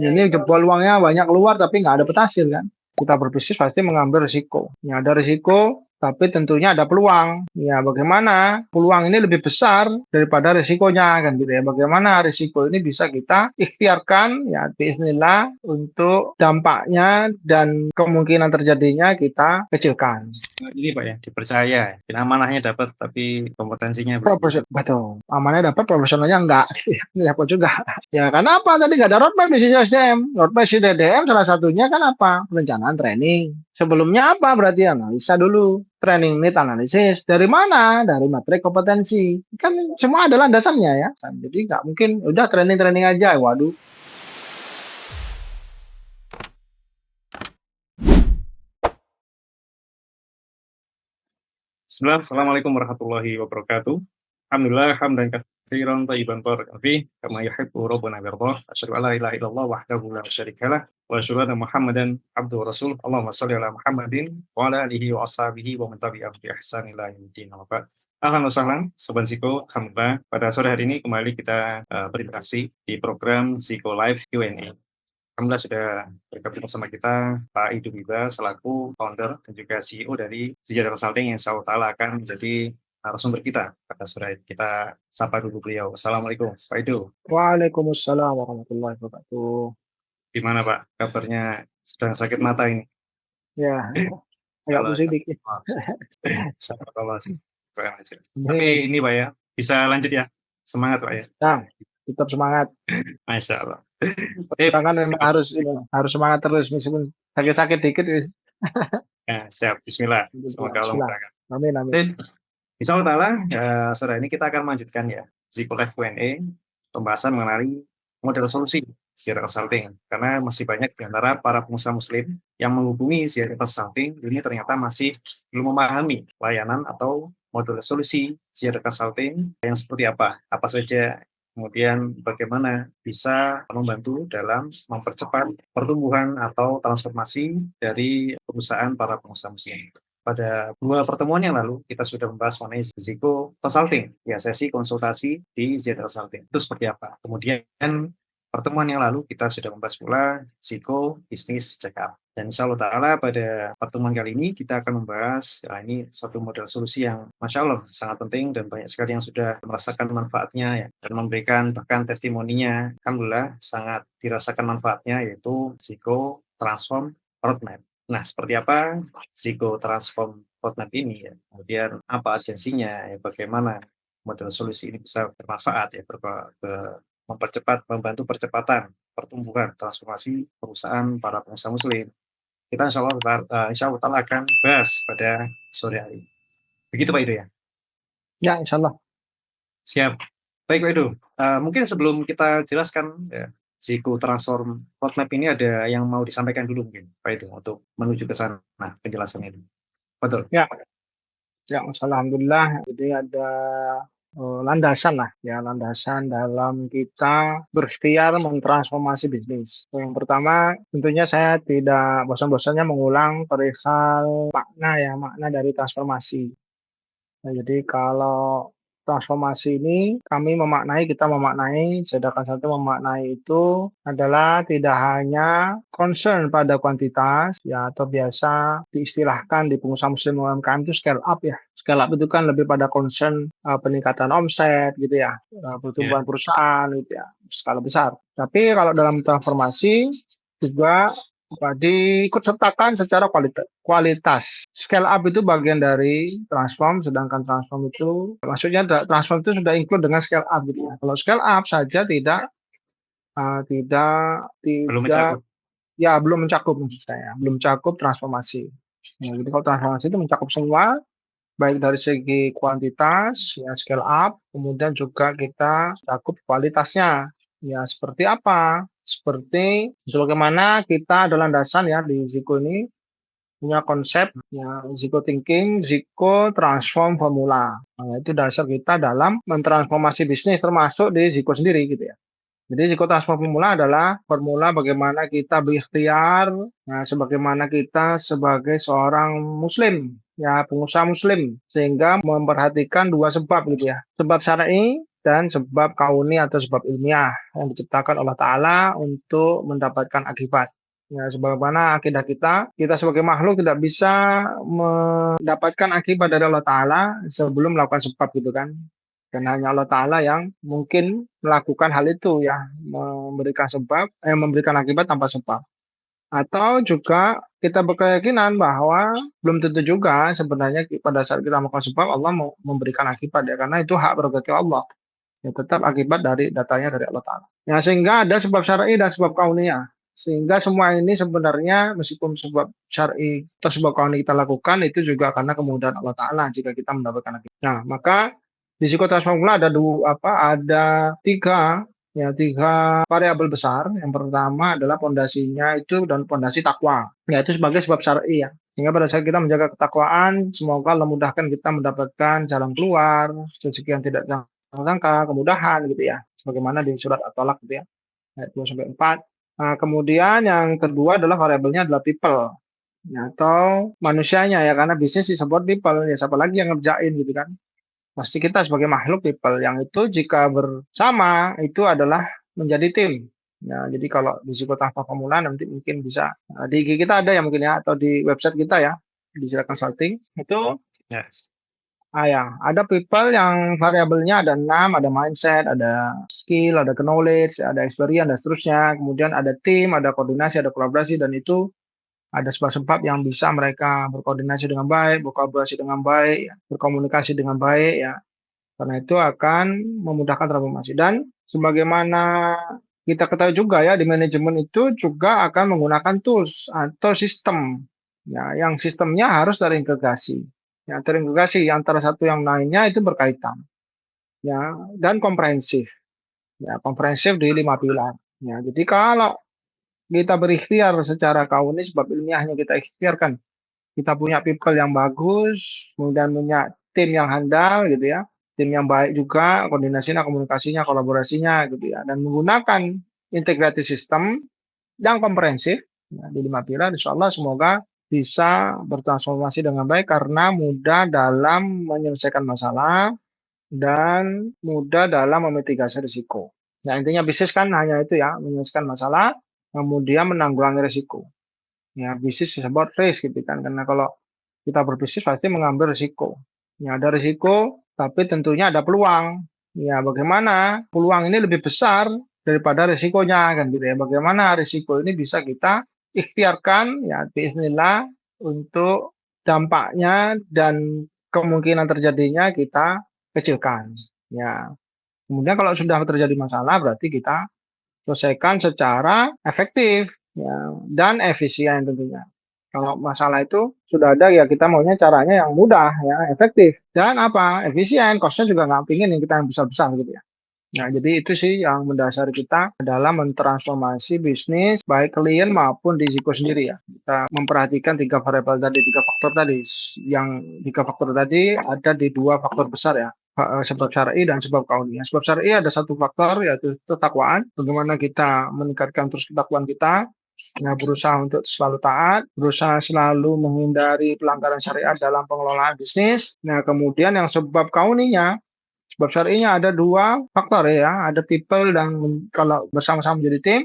Ini jebol uangnya banyak keluar tapi nggak dapet hasil kan. Kita berbisnis pasti mengambil risiko. Ya, ada risiko, tapi tentunya ada peluang. Ya, bagaimana peluang ini lebih besar daripada risikonya kan gitu ya. Bagaimana risiko ini bisa kita ikhtiarkan ya bismillah untuk dampaknya dan kemungkinan terjadinya kita kecilkan. Ini Pak ya, dipercaya. Dan amanahnya dapat, tapi kompetensinya belum. Profesional, betul. Amannya dapat, profesionalnya enggak. Ya, apa juga. Ya, karena apa? Tadi nggak ada roadmap di sisi SDM. Roadmap di SDM salah satunya kan apa? Perencanaan training. Sebelumnya apa? Berarti analisa dulu. Training need analisis. Dari mana? Dari materi kompetensi. Kan semua ada landasannya ya. Jadi nggak mungkin udah training-training aja. Waduh. Bismillah, Assalamualaikum warahmatullahi wabarakatuh. Alhamdulillah, hamdan katsiran thayyiban barakan fih, kama yuhibbu rabbuna wa yardah. Asyhadu an la ilaha illallah wahdahu la syarikalah wa asyhadu anna Muhammadan abduhu wa rasul. Allahumma shalli ala Muhammadin wa ala alihi wa ashabihi wa man tabi'ahum bi ihsan ila yaumil wa ba'd. Ahlan wa sahlan, Sobat Ziko. Alhamdulillah, pada sore hari ini kembali kita berinteraksi di program Ziko Live Q&A. Alhamdulillah sudah bergabung bersama kita Pak Idu Biba selaku founder dan juga CEO dari Sejahtera Consulting yang insya Allah akan menjadi narasumber kita pada sore ini. Kita sapa dulu beliau. Assalamualaikum Pak Idu. Waalaikumsalam warahmatullahi wabarakatuh. Gimana Pak kabarnya? Sedang sakit mata ini? Ya, agak pusing dikit. Tapi ini Pak ya, bisa lanjut ya? Semangat Pak ya. Nah, tetap semangat. Masya Allah. Kan memang harus semangat terus meskipun sakit-sakit dikit. Ya, siap. Bismillah. Semoga Allah memudahkan. Amin, amin. Insya Allah Ta'ala, sore ini kita akan melanjutkan ya Ziko Live Q&A, pembahasan mengenai model solusi Sejahtera Consulting. Karena masih banyak di antara para pengusaha muslim yang menghubungi Sejahtera Consulting, ini ternyata masih belum memahami layanan atau model solusi Sejahtera Consulting yang seperti apa saja, kemudian bagaimana bisa membantu dalam mempercepat pertumbuhan atau transformasi dari perusahaan para pengusaha muslim. Pada 2 pertemuan yang lalu, kita sudah membahas mengenai Ziko Consulting, ya sesi konsultasi di Sejahtera Consulting. Itu seperti apa? Kemudian pertemuan yang lalu kita sudah membahas pula Ziko Business Check-up. Dan insya Allah Ta'ala pada pertemuan kali ini kita akan membahas ini suatu model solusi yang Masya Allah sangat penting dan banyak sekali yang sudah merasakan manfaatnya ya, dan memberikan bahkan testimoninya. Alhamdulillah sangat dirasakan manfaatnya, yaitu Ziko Transform Roadmap. Nah, seperti apa Ziko Transform Roadmap ini ya? Kemudian apa urgensinya ya, bagaimana model solusi ini bisa bermanfaat ya, membantu percepatan pertumbuhan transformasi perusahaan para pengusaha muslim. Kita insya Allah akan bahas pada sore hari. Begitu Pak Ido ya? Ya, insya Allah. Siap. Baik Pak Ido, mungkin sebelum kita jelaskan ya, Ziko Transform Roadmap ini ada yang mau disampaikan dulu mungkin Pak Ido untuk menuju ke sana penjelasannya itu. Betul. Ya, alhamdulillah. Jadi ada landasan lah ya, landasan dalam kita berikhtiar mentransformasi bisnis. Yang pertama tentunya saya tidak bosan-bosannya mengulang perihal makna dari transformasi. Nah, jadi kalau transformasi ini kita memaknai sedangkan satu memaknai itu adalah tidak hanya concern pada kuantitas ya, atau biasa diistilahkan di pengusaha muslim UMKM itu scale up ya. Scale up itu kan lebih pada concern peningkatan omset gitu ya, pertumbuhan perusahaan gitu ya, skala besar. Tapi kalau dalam transformasi juga diikut sertakan secara kualitas. Scale up itu bagian dari transform, sedangkan transform itu maksudnya transform itu sudah include dengan scale up gitu ya. Kalau scale up saja tidak belum mencakup maksud saya, belum mencakup transformasi. Nah, jadi kalau transformasi itu mencakup semua, baik dari segi kuantitas ya scale up, kemudian juga kita cakup kualitasnya. Ya seperti apa? Seperti bagaimana kita ada landasan ya di Ziko ini punya konsep ya, Ziko Thinking, Ziko Transform Formula. Nah, itu dasar kita dalam mentransformasi bisnis termasuk di Ziko sendiri gitu ya. Jadi Ziko Transform Formula adalah formula bagaimana kita berikhtiar, nah, sebagaimana kita sebagai seorang muslim ya, pengusaha muslim, sehingga memperhatikan 2 sebab gitu ya. Sebab syar'i dan sebab kauni atau sebab ilmiah yang diciptakan Allah Ta'ala untuk mendapatkan akibat. Ya, sebagaimana akidah kita sebagai makhluk tidak bisa mendapatkan akibat dari Allah Ta'ala sebelum melakukan sebab gitu kan. Dan hanya Allah Ta'ala yang mungkin melakukan hal itu ya, memberikan akibat tanpa sebab. Atau juga kita berkeyakinan bahwa belum tentu juga sebenarnya pada saat kita melakukan sebab Allah mau memberikan akibat ya, karena itu hak prerogatif Allah. Ya, tetap akibat dari datanya dari Allah Ta'ala. Ya, sehingga ada sebab syar'i dan sebab kauniyah. Sehingga semua ini sebenarnya meskipun sebab syar'i atau sebab kauni kita lakukan itu juga karena kemudahan Allah Ta'ala jika kita mendapatkan akibat. Nah, maka di psikotransformula ada tiga variabel besar. Yang pertama adalah pondasinya itu dan pondasi takwa, yaitu sebagai sebab syar'i ya. Sehingga pada saat kita menjaga ketakwaan, semoga Allah mudahkan kita mendapatkan jalan keluar, rezeki yang tidak sangka, kemudahan gitu ya. Sebagaimana di surat At-Tolak gitu ya, ayat 2 sampai 4. Nah, kemudian yang kedua adalah variabelnya adalah people. Ya, atau manusianya ya, karena bisnis disebut people ya, siapa lagi yang ngerjain gitu kan. Pasti kita sebagai makhluk people yang itu jika bersama itu adalah menjadi tim. Ya, jadi kalau di psikotanpa formula nanti mungkin bisa di IG kita ada ya mungkin ya, atau di website kita ya, di Sila Consulting itu. Yes. Ya, ada people yang variabelnya ada 6, ada mindset, ada skill, ada knowledge, ada experience, dan seterusnya. Kemudian ada tim, ada koordinasi, ada kolaborasi, dan itu ada sebab-sebab yang bisa mereka berkoordinasi dengan baik, berkolaborasi dengan baik, ya, berkomunikasi dengan baik, ya. Karena itu akan memudahkan transformasi. Dan sebagaimana kita ketahui juga ya, di manajemen itu juga akan menggunakan tools atau sistem. Ya, yang sistemnya harus terintegrasi. Ya, terintegrasi antara satu yang lainnya itu berkaitan. Ya, dan komprehensif. Ya, komprehensif di 5 pilar. Ya, jadi kalau kita berikhtiar secara kaunis, sebab ilmiahnya kita ikhtiarkan. Kita punya people yang bagus, kemudian punya tim yang handal gitu ya. Tim yang baik juga, koordinasinya, komunikasinya, kolaborasinya gitu ya. Dan menggunakan integrated system yang komprehensif ya, di 5 pilar, insya Allah semoga bisa bertransformasi dengan baik karena mudah dalam menyelesaikan masalah dan mudah dalam memitigasi risiko. Nah, intinya bisnis kan hanya itu ya, menyelesaikan masalah, kemudian menanggulangi risiko. Ya, bisnis disebut risk gitu kan, karena kalau kita berbisnis pasti mengambil risiko. Ya, ada risiko, tapi tentunya ada peluang. Ya, bagaimana peluang ini lebih besar daripada risikonya kan gitu ya. Bagaimana risiko ini bisa kita ikhtiarkan ya bismillah untuk dampaknya dan kemungkinan terjadinya kita kecilkan. Ya. Kemudian kalau sudah terjadi masalah berarti kita selesaikan secara efektif ya, dan efisien tentunya. Kalau masalah itu sudah ada ya kita maunya caranya yang mudah ya, efektif dan apa efisien, costnya juga nggak pingin yang kita yang besar-besar gitu ya. Nah, jadi itu sih yang mendasari kita dalam mentransformasi bisnis baik klien maupun di Ziko sendiri ya. Kita memperhatikan tiga variabel tadi, tiga faktor tadi. Yang tiga faktor tadi ada di dua faktor besar ya. Sebab syar'i dan sebab kauni. Sebab syar'i ada satu faktor yaitu ketakwaan. Bagaimana kita meningkatkan terus ketakwaan kita. Nah, berusaha untuk selalu taat, berusaha selalu menghindari pelanggaran syariat dalam pengelolaan bisnis. Nah, kemudian yang sebab kauninya, sebab syar'inya ada dua faktor ya, ada people dan kalau bersama-sama menjadi tim,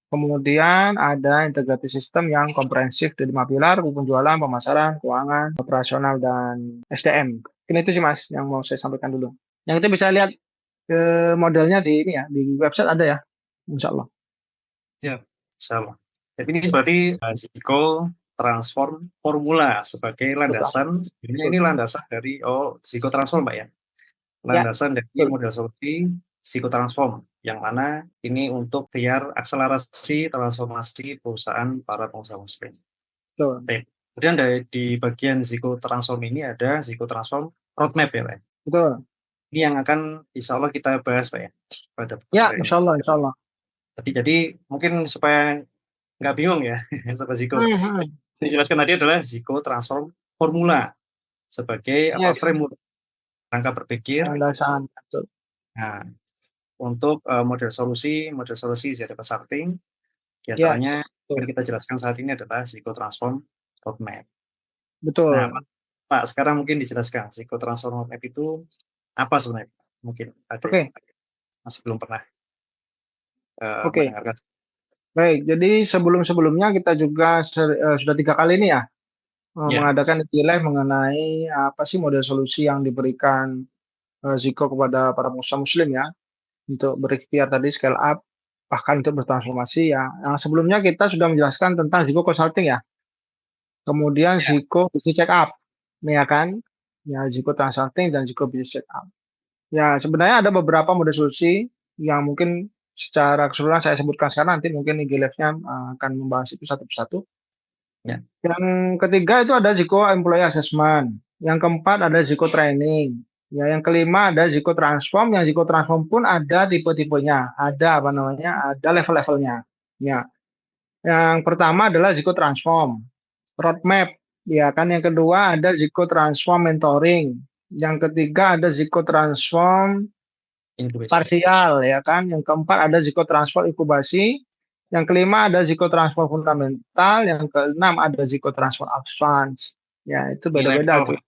kemudian ada integrated system yang komprehensif di 5 pilar, penjualan, pemasaran, keuangan, operasional, dan SDM. Ini itu sih Mas yang mau saya sampaikan dulu. Yang itu bisa lihat modelnya di ini ya, di website ada ya, insya Allah. Ya, sama. Jadi ini berarti Ziko transform formula sebagai landasan. Sebenarnya ini landasan dari Ziko transform, Pak ya. Landasan dari betul. model solusi psikotransform yang mana ini untuk biar akselerasi transformasi perusahaan para pengusaha muslim. Betul. Baik. Kemudian di bagian psikotransform ini ada psikotransform roadmap ya Pak. Betul. Ini yang akan insya Allah kita bahas Pak ya pada Ya, ini. insya Allah, insya Allah. Jadi mungkin supaya nggak bingung ya Sobat Ziko. Dijelaskan tadi adalah psikotransform formula sebagai framework rangka berpikir. Landasan, betul. Nah, untuk model solusi Zero Consulting, diantaranya yang kita jelaskan saat ini adalah psikotransform roadmap. Betul. Nah, Pak, sekarang mungkin dijelaskan psikotransform roadmap itu apa sebenarnya? Mungkin ada. Oke. masih belum pernah Oke, mendengarkan. baik. Jadi sebelum-sebelumnya kita juga sudah 3 kali ini ya Ya, mengadakan IG Live mengenai apa sih model solusi yang diberikan Ziko kepada para pengusaha Muslim ya untuk berikhtiar tadi scale up bahkan untuk bertransformasi ya. Yang sebelumnya kita sudah menjelaskan tentang Ziko Consulting ya. Kemudian ya, Ziko Business Check Up, ya kan? Ya Ziko Consulting dan Ziko Business Check Up. Ya sebenarnya ada beberapa model solusi yang mungkin secara keseluruhan saya sebutkan sekarang, nanti mungkin IG Live-nya akan membahas itu satu persatu. ya. Yang ketiga itu ada Ziko Employee Assessment. Yang keempat ada Ziko Training. Ya, yang kelima ada Ziko Transform. Yang Ziko Transform pun ada tipe-tipenya, ada apa namanya, ada level-levelnya. Ya, yang pertama adalah Ziko Transform, roadmap. Ya kan, yang kedua ada Ziko Transform Mentoring. Yang ketiga ada Ziko Transform Incubation. parsial, ya kan. Yang keempat ada Ziko Transform Inkubasi. Yang kelima ada Ziko Transfer Fundamental, yang keenam ada Ziko Transfer Advance. Ya, itu Ini beda-beda level, tuh. Pak.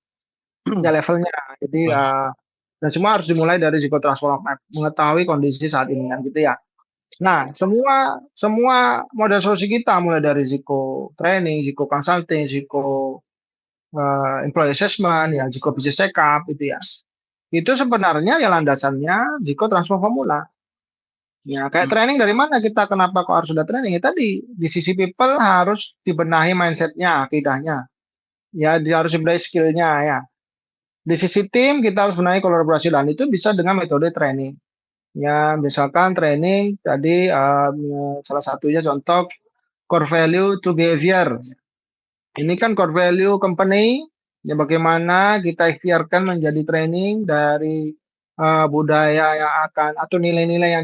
Ya levelnya. Jadi dan semua harus dimulai dari Ziko Transfer Roadmap, mengetahui kondisi saat ini kan gitu ya. Nah, semua semua model solusi kita mulai dari Ziko Training, Ziko Consulting, Ziko Employee Assessment, ya Ziko Business Check Up itu ya. Itu sebenarnya ya landasannya Ziko Transfer Formula. Ya, kayak training dari mana kita kenapa kok harus sudah training? Ya tadi di sisi people harus dibenahi mindsetnya, akidahnya. Ya, dia harus dibenahi skillnya ya. Di sisi tim kita harus benahi kolaborasi dan itu bisa dengan metode training. Ya, misalkan training tadi salah satunya contoh core value to behavior. Ini kan core value company. Ya, bagaimana kita ikhtiarkan menjadi training dari budaya yang akan atau nilai-nilai yang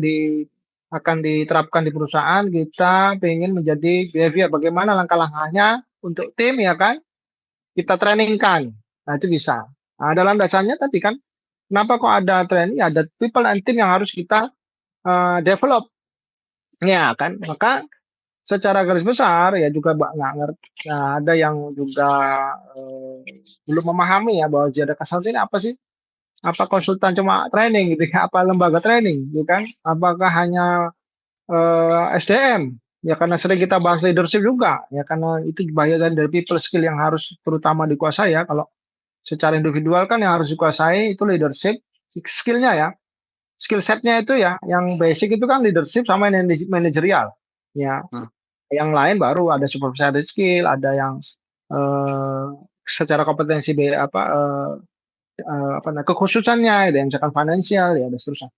akan diterapkan di perusahaan, kita ingin menjadi behavior. Bagaimana langkah-langkahnya untuk tim ya kan? Kita trainingkan. Nah, itu bisa. Nah, dalam dasarnya tadi kan, kenapa kok ada training? Ada people and team yang harus kita develop. Ya kan? Maka secara garis besar ya juga nggak ngerti. Nah, ada yang juga belum memahami ya bahwa ada consulting ini apa sih? Apa konsultan cuma training gitu ya? Apa lembaga training gitu kan? Apakah hanya SDM? Ya karena sering kita bahas leadership juga ya karena itu bagian dari people skill yang harus terutama dikuasai ya. Kalau secara individual kan yang harus dikuasai itu leadership skillnya ya, skill setnya itu ya yang basic itu kan leadership sama manajerial ya, Hmm. yang lain baru ada supervisory skill, ada yang eh, secara kompetensi apa nah, kekhususannya ada yang misalkan financial ya dan seterusnya,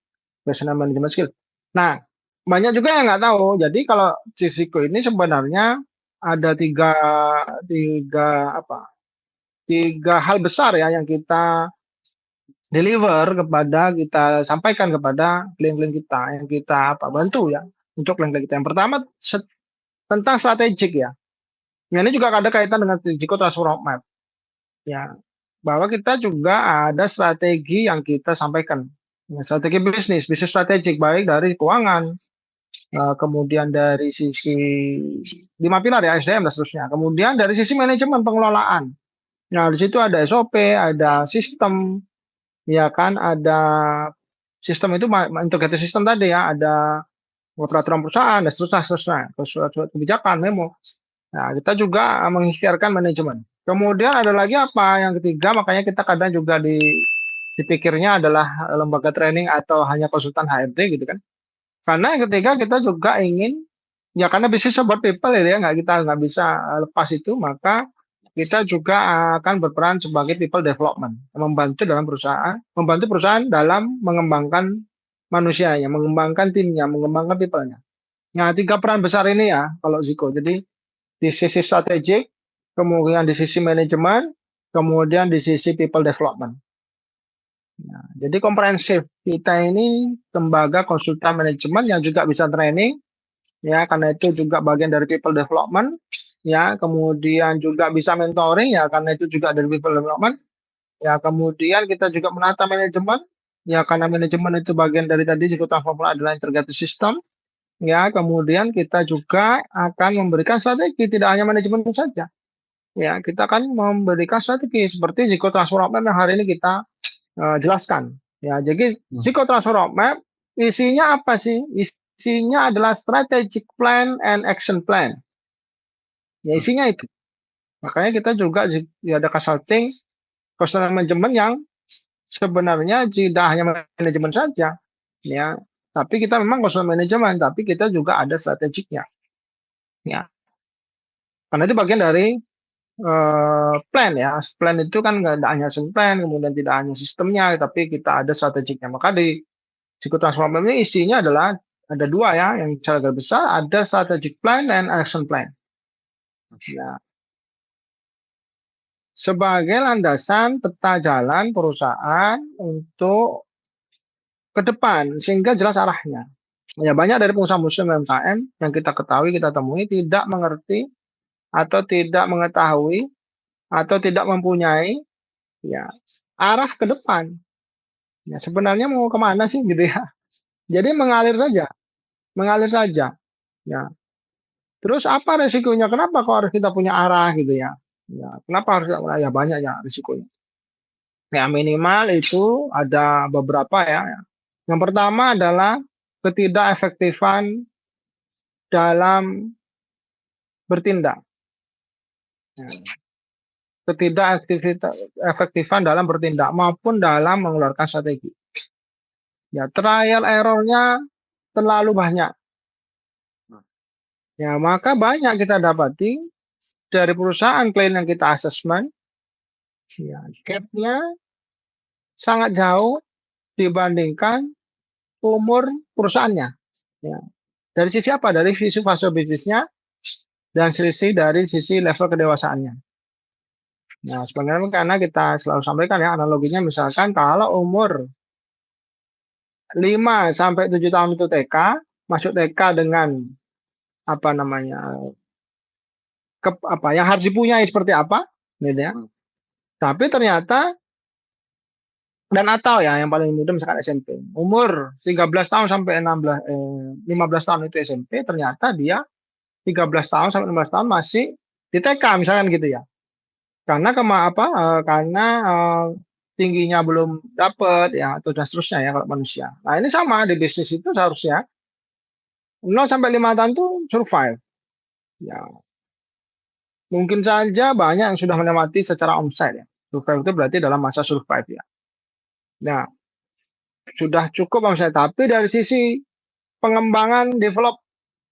personal management skill. Nah, banyak juga yang nggak tahu. Jadi kalau Cisiko ini sebenarnya ada tiga apa tiga hal besar ya yang kita deliver kita sampaikan kepada klien-klien kita yang kita bantu ya untuk klien-klien kita. Yang pertama tentang strategik ya. Nah, ini juga ada kaitan dengan Jiko Transfer Roadmap ya, bahwa kita juga ada strategi yang kita sampaikan. Ya, strategi bisnis strategik baik dari keuangan, kemudian dari sisi 5 pilar ya SDM dan seterusnya. Kemudian dari sisi manajemen pengelolaan. Nah, di situ ada SOP, ada sistem, ya kan, ada sistem itu integrated sistem tadi ya, ada peraturan perusahaan dan seterusnya, surat kebijakan, memo. Nah, kita juga mengikhtiarkan manajemen. Kemudian ada lagi apa yang ketiga, makanya kita kadang juga dipikirnya adalah lembaga training atau hanya konsultan HRD gitu kan. Karena yang ketiga kita juga ingin ya karena bisnis about people ya kita nggak bisa lepas itu, maka kita juga akan berperan sebagai people development, membantu perusahaan dalam mengembangkan manusianya, mengembangkan timnya, mengembangkan people-nya. Nah, 3 peran besar ini ya kalau Ziko. Jadi di sisi strategik, kemudian di sisi manajemen, kemudian di sisi people development. Nah, jadi komprehensif. Kita ini lembaga konsultan manajemen yang juga bisa training, ya karena itu juga bagian dari people development, ya kemudian juga bisa mentoring, ya karena itu juga dari people development, ya kemudian kita juga menata manajemen, ya karena manajemen itu bagian dari tadi juga formula adalah integrated system, ya kemudian kita juga akan memberikan strategi tidak hanya manajemen saja, ya kita akan memberikan strategi seperti Ziko Transfer Roadmap yang hari ini kita jelaskan. Ya, jadi Ziko Transfer Roadmap isinya apa sih? Isinya adalah strategic plan and action plan. Ya isinya itu. Makanya kita juga ada consulting, cost management yang sebenarnya tidak hanya manajemen saja, ya. Tapi kita memang cost management, tapi kita juga ada strategiknya, ya. Karena itu bagian dari plan ya. Plan itu kan nggak hanya plan, kemudian tidak hanya sistemnya, tapi kita ada strategiknya. Maka di psikotransformasi ini isinya adalah ada dua ya, yang secara garis besar ada strategic plan dan action plan. Ya. Sebagai landasan peta jalan perusahaan untuk ke depan sehingga jelas arahnya. Ya banyak dari pengusaha muslim UMKM yang kita ketahui, kita temui tidak mengerti atau tidak mengetahui atau tidak mempunyai ya arah ke depan. Ya sebenarnya mau kemana sih gitu ya. Jadi mengalir saja, mengalir saja. Ya. Terus apa resikonya? Kenapa kok harus kita punya arah gitu ya? Ya, kenapa harus ya banyak ya risikonya. Ya minimal itu ada beberapa ya. Yang pertama adalah ketidakefektifan dalam bertindak. Ya. Ketidakefektifan dalam bertindak maupun dalam mengeluarkan strategi. Ya, trial errornya terlalu banyak. Ya, maka banyak kita dapati dari perusahaan klien yang kita asesmen, ya, gap-nya sangat jauh dibandingkan umur perusahaannya. Ya. Dari sisi apa? Dari sisi fase bisnisnya dan dari sisi level kedewasaannya. Nah, sebenarnya karena kita selalu sampaikan ya analoginya misalkan kalau umur 5 sampai 7 tahun itu TK, masuk TK dengan apa namanya? Apa yang harus dipunyai seperti apa, gitu ya. Tapi ternyata dan atau ya yang paling mudah misalkan SMP. Umur 13 tahun sampai 15 tahun itu SMP, ternyata dia 13 tahun sampai 16 tahun masih di TK misalkan gitu ya. Karena karena tingginya belum dapat ya atau dan seterusnya ya kalau manusia. Nah, ini sama di bisnis itu seharusnya 0 sampai 5 tahun itu survive. Ya, mungkin saja banyak yang sudah melewati secara omset ya. Survive itu berarti dalam masa survive ya. Nah, sudah cukup omset, tapi dari sisi pengembangan develop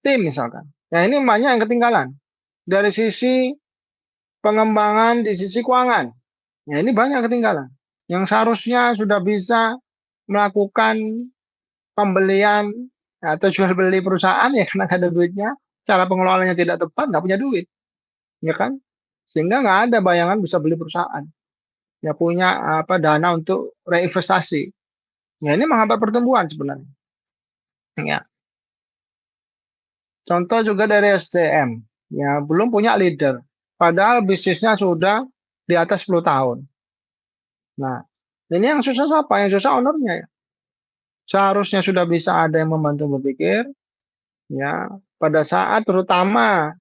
tim misalkan. Ya ini banyak yang ketinggalan. Dari sisi pengembangan di sisi keuangan. Ya ini banyak ketinggalan. Yang seharusnya sudah bisa melakukan pembelian atau jual beli perusahaan ya karena ada duitnya, cara pengelolaannya tidak tepat, nggak punya duit, ya kan? Sehingga nggak ada bayangan bisa beli perusahaan, ya punya dana untuk reinvestasi. Ya ini menghambat pertumbuhan sebenarnya. Ya. Contoh juga dari SCM, ya belum punya leader, padahal bisnisnya sudah di atas 10 tahun. Nah, ini yang susah siapa? Yang susah ownernya ya. Seharusnya sudah bisa ada yang membantu berpikir, ya pada saat terutama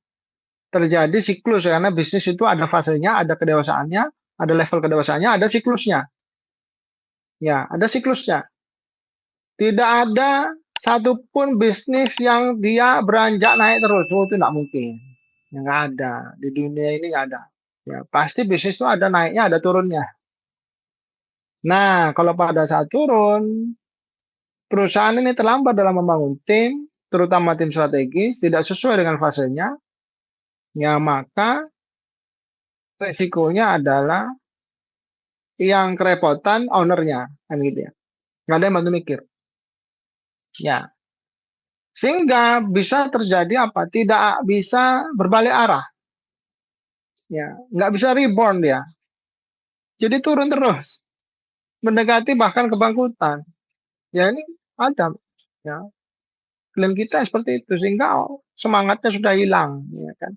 terjadi siklus karena bisnis itu ada fasenya, ada kedewasaannya, ada level kedewasaannya, ada siklusnya. Ya, ada siklusnya. Tidak ada satupun bisnis yang dia beranjak naik terus. Oh, itu tidak mungkin. Ya, nggak ada. Di dunia ini nggak ada. Ya, pasti bisnis itu ada naiknya, ada turunnya. Nah, kalau pada saat turun, perusahaan ini terlambat dalam membangun tim, terutama tim strategis, tidak sesuai dengan fasenya, ya maka resikonya adalah yang kerepotan ownernya, kan gitu ya. Nggak ada yang bantu mikir. Ya, sehingga bisa terjadi apa? Tidak bisa berbalik arah. Ya, nggak bisa reborn dia. Jadi turun terus, mendekati bahkan kebangkrutan. Ya ini ada, ya. Klien kita seperti itu sehingga semangatnya sudah hilang, ya kan.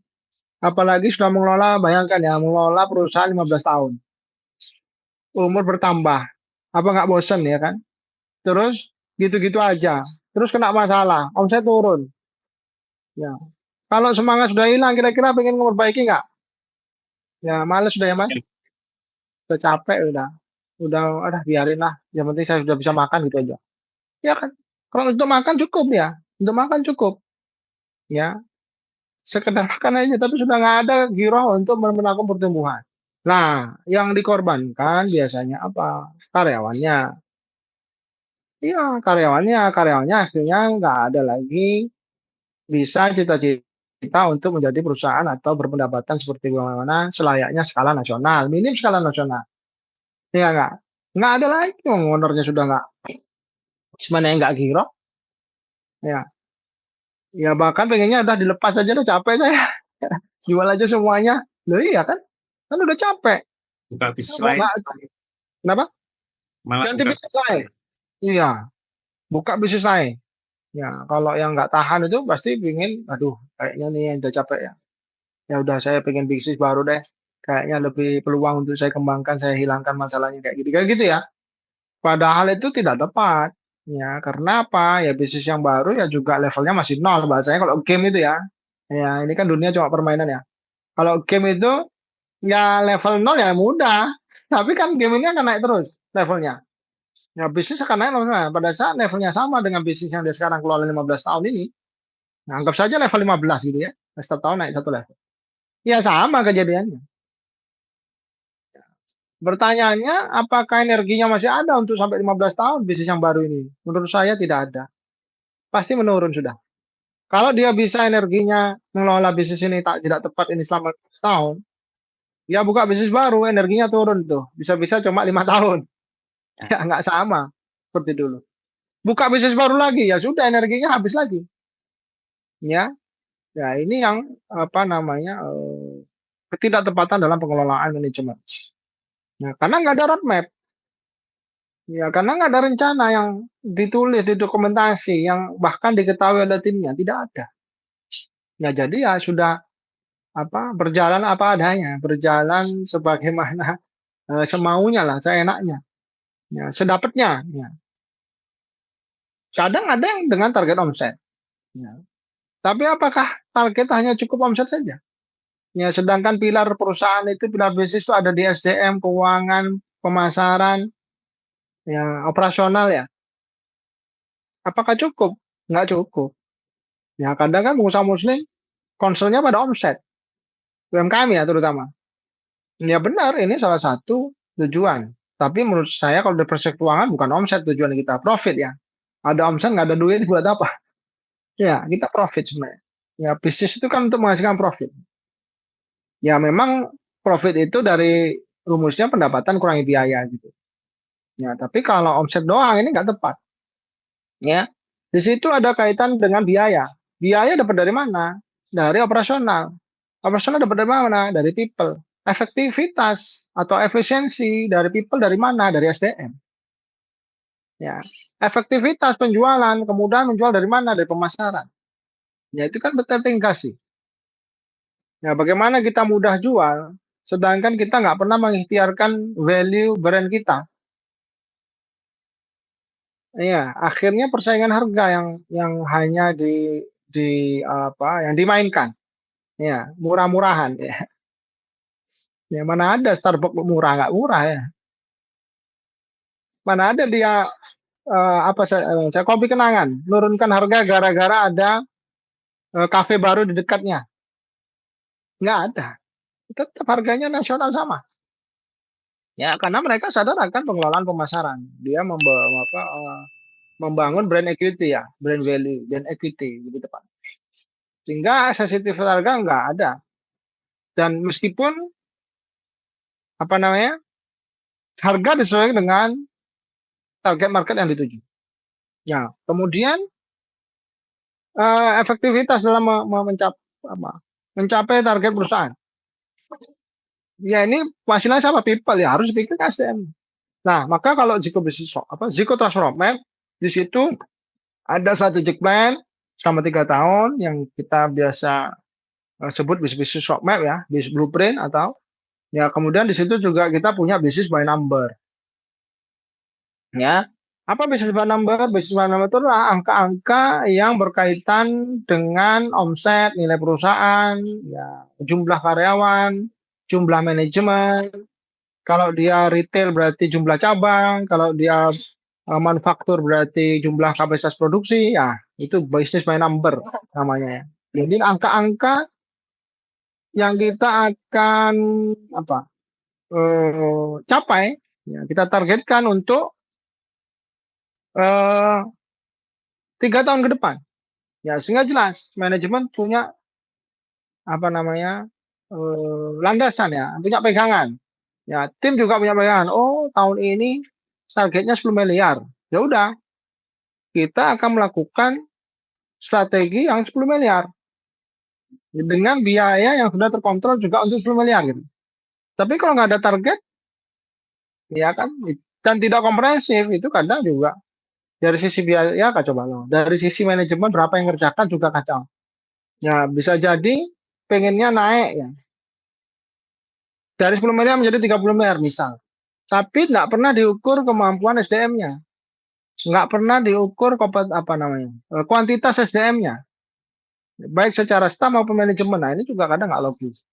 Apalagi sudah mengelola, bayangkan ya, mengelola perusahaan 15 tahun. Umur bertambah. Apa nggak bosen ya kan? Terus gitu-gitu aja. Terus kena masalah, omset turun. Ya. Kalau semangat sudah hilang, kira-kira pengen memperbaiki nggak? Ya males sudah ya mas. Udah capek udah. Udah, biarin lah. Yang penting saya sudah bisa makan gitu aja. Ya kan? Kalau untuk makan cukup ya, untuk makan cukup ya, sekedar makan aja tapi sudah nggak ada giroh untuk melakukan pertumbuhan. Nah, yang dikorbankan biasanya apa? Karyawannya. Iya, karyawannya akhirnya nggak ada lagi bisa cita-cita untuk menjadi perusahaan atau berpendapatan seperti bagaimana selayaknya skala nasional, minim skala nasional. Iya nggak? Nggak ada lagi, ownernya sudah nggak, semuanya nggak giro. Ya, ya bahkan pengennya udah dilepas aja udah capek saya. Jual aja semuanya. Loh iya kan? Kan udah capek. Buka bisnis Mau lain, nggak? Kenapa? malah Ganti buka bisnis bisnis lain. lain. Iya, buka bisnis lain. Ya, kalau yang nggak tahan itu pasti pingin, aduh, kayaknya nih yang udah capek ya. Ya udah saya pengen bisnis baru deh. Kayaknya lebih peluang untuk saya kembangkan, saya hilangkan masalahnya kayak gitu ya. Padahal itu tidak tepat. Ya, karena apa? Ya bisnis yang baru ya juga levelnya masih nol bahasanya kalau game itu ya. Ya, ini kan dunia cuma permainan ya. Kalau game itu ya level nol ya mudah. Tapi kan game ini akan naik terus levelnya. Ya bisnis akan naik levelnya. Pada saat levelnya sama dengan bisnis yang dia sekarang kelola 15 tahun ini. Nah, anggap saja level 15 gitu ya. Setiap tahun naik satu level. Ya sama kejadiannya. Pertanyaannya, apakah energinya masih ada untuk sampai 15 tahun bisnis yang baru ini? Menurut saya tidak ada. Pasti menurun sudah. Kalau dia bisa energinya mengelola bisnis ini tidak tepat ini selama 15 tahun, ya buka bisnis baru, energinya turun tuh. Bisa-bisa cuma 5 tahun. Ya nggak sama seperti dulu. Buka bisnis baru lagi, ya sudah energinya habis lagi. Ya, ya ini yang apa namanya ketidaktepatan dalam pengelolaan manajemen. Nah, karena nggak ada roadmap. Ya, karena nggak ada rencana yang ditulis di dokumentasi yang bahkan diketahui oleh timnya, tidak ada. Ya, jadi ya sudah apa berjalan apa adanya, berjalan sebagaimana semaunya lah, seenaknya, ya, sedapatnya. Ya. Kadang ada yang dengan target omset. Ya. Tapi apakah target hanya cukup omset saja? Ya, sedangkan pilar perusahaan itu, pilar bisnis itu ada di SDM, keuangan, pemasaran, ya operasional ya. Apakah cukup? Nggak cukup. Ya, kadang kan pengusaha muslim concernnya pada omset. UMKM ya terutama. Ya benar, ini salah satu tujuan. Tapi menurut saya kalau dari perspektif keuangan bukan omset tujuan kita, profit ya. Ada omset nggak ada duit buat apa? Ya, kita profit sebenarnya. Ya, bisnis itu kan untuk menghasilkan profit. Ya memang profit itu dari rumusnya pendapatan kurangi biaya gitu. Ya, tapi kalau omset doang ini nggak tepat. Ya, di situ ada kaitan dengan biaya. Biaya dapat dari mana? Dari operasional. Operasional dapat dari mana? Dari people. Efektivitas atau efisiensi dari people dari mana? Dari SDM. Ya, efektivitas penjualan, kemudian menjual dari mana? Dari pemasaran. Ya, itu kan bertertingkasi. Ya, bagaimana kita mudah jual, sedangkan kita nggak pernah mengikhtiarkan value brand kita. Ya, akhirnya persaingan harga yang hanya di apa yang dimainkan. Ya, murah-murahan ya. Ya, mana ada Starbucks murah nggak murah ya. Mana ada dia apa saya kopi kenangan menurunkan harga gara-gara ada kafe baru di dekatnya. Nggak ada. Tetap harganya nasional sama. Ya, karena mereka sadar akan pengelolaan pemasaran. Dia membangun brand equity ya, brand value, brand equity gitu Pak. Sehingga sensitif harga nggak ada. Dan meskipun apa namanya harga disesuaikan dengan target market yang dituju. Ya, kemudian efektivitas dalam mencapai target perusahaan. Ya ini hasilnya siapa? People ya harus dipikir SDM. Nah, maka kalau Ziko Transform di situ ada strategic plan selama 3 tahun yang kita biasa sebut bisnis roadmap ya, bisnis blueprint atau ya kemudian di situ juga kita punya bisnis by number. Ya, apa bisnis by number? Bisnis by number itu adalah angka-angka yang berkaitan dengan omset, nilai perusahaan, ya, jumlah karyawan, jumlah manajemen. Kalau dia retail berarti jumlah cabang. Kalau dia Manufaktur berarti jumlah kapasitas produksi, ya itu business by number namanya ya. Jadi angka-angka yang kita akan apa capai, ya, kita targetkan untuk 3 tahun ke depan. Ya, sehingga jelas manajemen punya apa namanya landasan ya, punya pegangan. Ya, tim juga punya pegangan. Oh, tahun ini targetnya 10 miliar. Ya udah, kita akan melakukan strategi yang 10 miliar dengan biaya yang sudah terkontrol juga untuk 10 miliar gitu. Tapi kalau nggak ada target, ya kan, dan tidak komprehensif itu kadang juga dari sisi biaya kacau balau. Dari sisi manajemen berapa yang ngerjakan juga kacau. Ya bisa jadi pengennya naik ya dari 10 miliar menjadi 30 miliar misal. Tapi nggak pernah diukur kemampuan SDM-nya, nggak pernah diukur apa namanya kuantitas SDM-nya, baik secara staff maupun manajemen. Nah ini juga kadang nggak logis.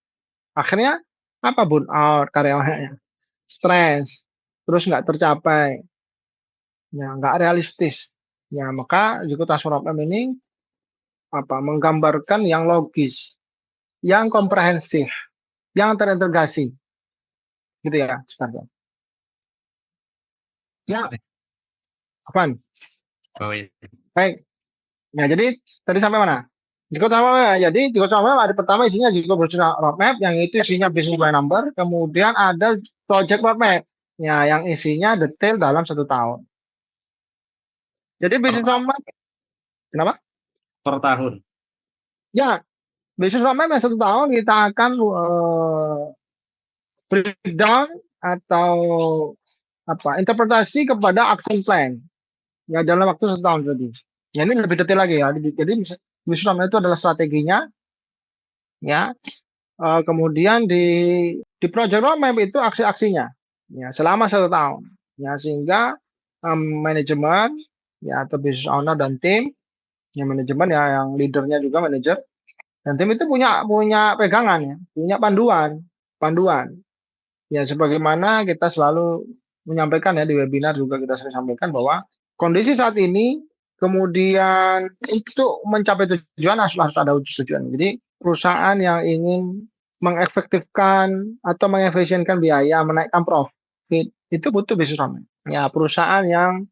Akhirnya apa burnout karyawannya, stres, terus nggak tercapai, ya nggak realistis. Ya maka Jikutas Roadmap ini apa menggambarkan yang logis, yang komprehensif, yang terintegrasi, gitu ya sekarang. Ya, apaan? Oh iya. Baik. Nah, jadi tadi sampai mana? Jiko sama ada pertama isinya Jiko Brochure Roadmap, yang itu isinya business by number, kemudian ada project roadmap, ya yang isinya detail dalam 1 tahun. Jadi business roadmap, kenapa? Per tahun. Ya, business roadmap yang 1 tahun kita akan breakdown atau apa interpretasi kepada action plan ya dalam waktu 1 tahun tadi. Ya ini lebih detail lagi ya. Jadi business roadmap itu adalah strateginya, ya. Kemudian di project roadmap itu aksi-aksinya, ya selama 1 tahun, ya sehingga manajemen, ya atau business owner dan tim, ya manajemen ya yang leadernya juga manajer dan tim itu punya pegangan ya, punya panduan. Ya sebagaimana kita selalu menyampaikan ya di webinar juga kita sering sampaikan bahwa kondisi saat ini kemudian untuk mencapai tujuan harus ada tujuan. Jadi perusahaan yang ingin mengefektifkan atau mengefisienkan biaya, menaikkan profit itu butuh business roadmap. Ya perusahaan yang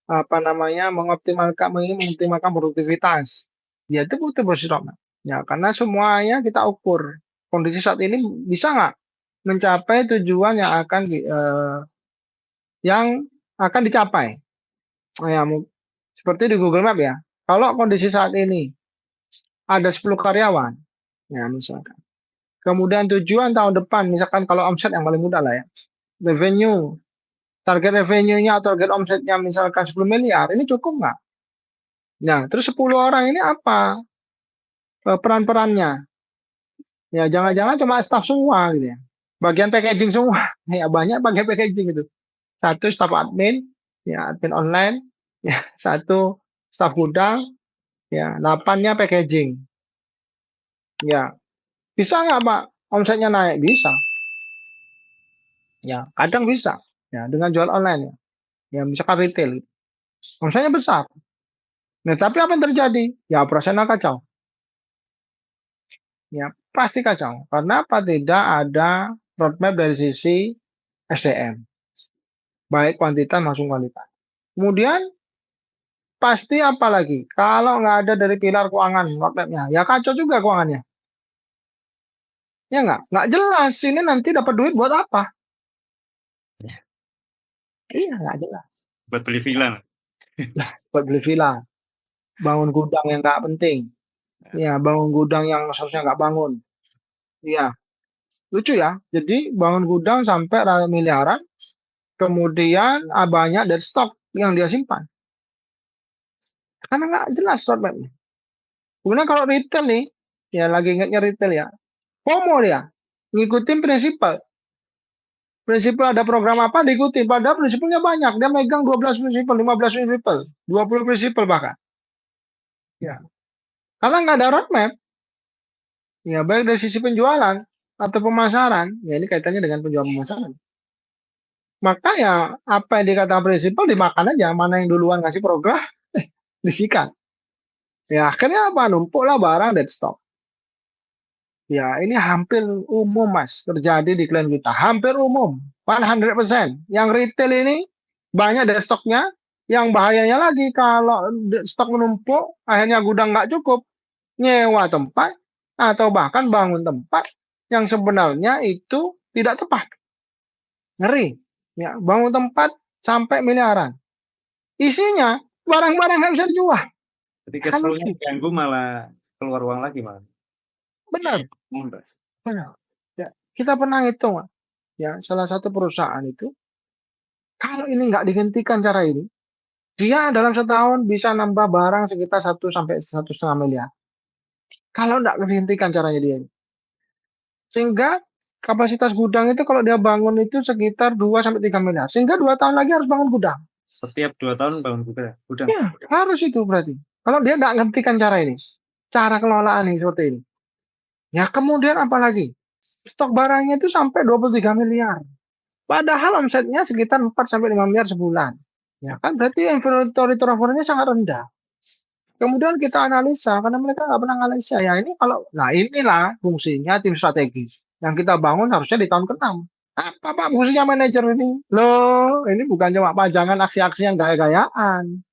apa namanya mengoptimalkan produktivitas, ya itu butuh business roadmap. Ya karena semuanya kita ukur kondisi saat ini bisa nggak mencapai tujuan yang akan dicapai. Ya, seperti di Google Map ya. Kalau kondisi saat ini ada 10 karyawan, ya misalkan. Kemudian tujuan tahun depan, misalkan kalau omset yang paling mudah lah ya. Revenue, target revenue-nya atau target omsetnya misalkan 10 miliar, ini cukup nggak? Nah, terus 10 orang ini apa peran-perannya? Ya, jangan-jangan cuma staff semua gitu ya. Bagian packaging semua. Ya, banyak bagian packaging itu. Satu staf admin, ya admin online, ya satu staf gudang, ya 8-nya packaging. Ya, bisa nggak Pak omsetnya naik? Bisa. Ya, kadang bisa. Ya, dengan jual online ya. Ya, misalkan retail. Omsetnya besar. Nah, tapi apa yang terjadi? Ya, operasional kacau. Ya, pasti kacau. Karena apa? Tidak ada roadmap dari sisi SDM. Baik kuantitas maupun kualitas. Kemudian pasti apa lagi? Kalau nggak ada dari pilar keuangan roadmapnya, ya kacau juga keuangannya. Ya nggak jelas. Ini nanti dapat duit buat apa? Iya nggak jelas. Buat beli villa. Buat beli villa, bangun gudang yang nggak penting. Ya, bangun gudang yang seharusnya nggak bangun. Iya, lucu ya. Jadi bangun gudang sampai miliaran, kemudian banyak dari stok yang dia simpan. Karena nggak jelas roadmapnya. Kemudian kalau retail nih, ya lagi ingatnya retail ya. FOMO dia, ngikutin prinsipal. Prinsipal ada program apa diikuti. Padahal prinsipalnya banyak. Dia megang 12 prinsipal, 15 prinsipal, 20 prinsipal bahkan. Ya. Karena nggak ada roadmap, ya baik dari sisi penjualan atau pemasaran, ya ini kaitannya dengan penjualan pemasaran. Maka ya apa yang dikatakan prinsipal dimakan aja, mana yang duluan ngasih program, disikat. Ya akhirnya apa? Numpuklah barang dead stock. Ya ini hampir umum mas terjadi di klien kita. Hampir umum. 100%. Yang retail ini banyak dead stocknya. Yang bahayanya lagi kalau stok menumpuk, akhirnya gudang nggak cukup, nyewa tempat atau bahkan bangun tempat yang sebenarnya itu tidak tepat. Ngeri. Ya, bangun tempat sampai miliaran. Isinya barang-barang yang bisa dijual. Jadi cash Kan flow-nya lucu. ganggu malah keluar uang lagi malah. Benar, Membas. benar. Ya, kita pernah hitung, Pak. Ya, salah satu perusahaan itu kalau ini nggak dihentikan cara ini, dia dalam setahun bisa nambah barang sekitar 1 sampai 1,5 miliar. Kalau nggak dihentikan caranya dia. Sehingga kapasitas gudang itu kalau dia bangun itu sekitar 2 sampai 3 miliar. Sehingga 2 tahun lagi harus bangun gudang. Setiap 2 tahun bangun gudang. Ya, harus itu berarti. Kalau dia nggak nghentikan cara ini, cara kelolaan ini seperti ini. Ya kemudian apalagi? Stok barangnya itu sampai 23 miliar. Padahal omsetnya sekitar 4 sampai 5 miliar sebulan. Ya kan berarti inventory turnover-nya sangat rendah. Kemudian kita analisa karena mereka nggak pernah analisa. Ya ini kalau nah inilah fungsinya tim strategis yang kita bangun harusnya di tahun ke-6. Apa Pak fungsinya manajer ini? Loh, ini bukan cuma pajangan aksi-aksi yang gaya-gayaan.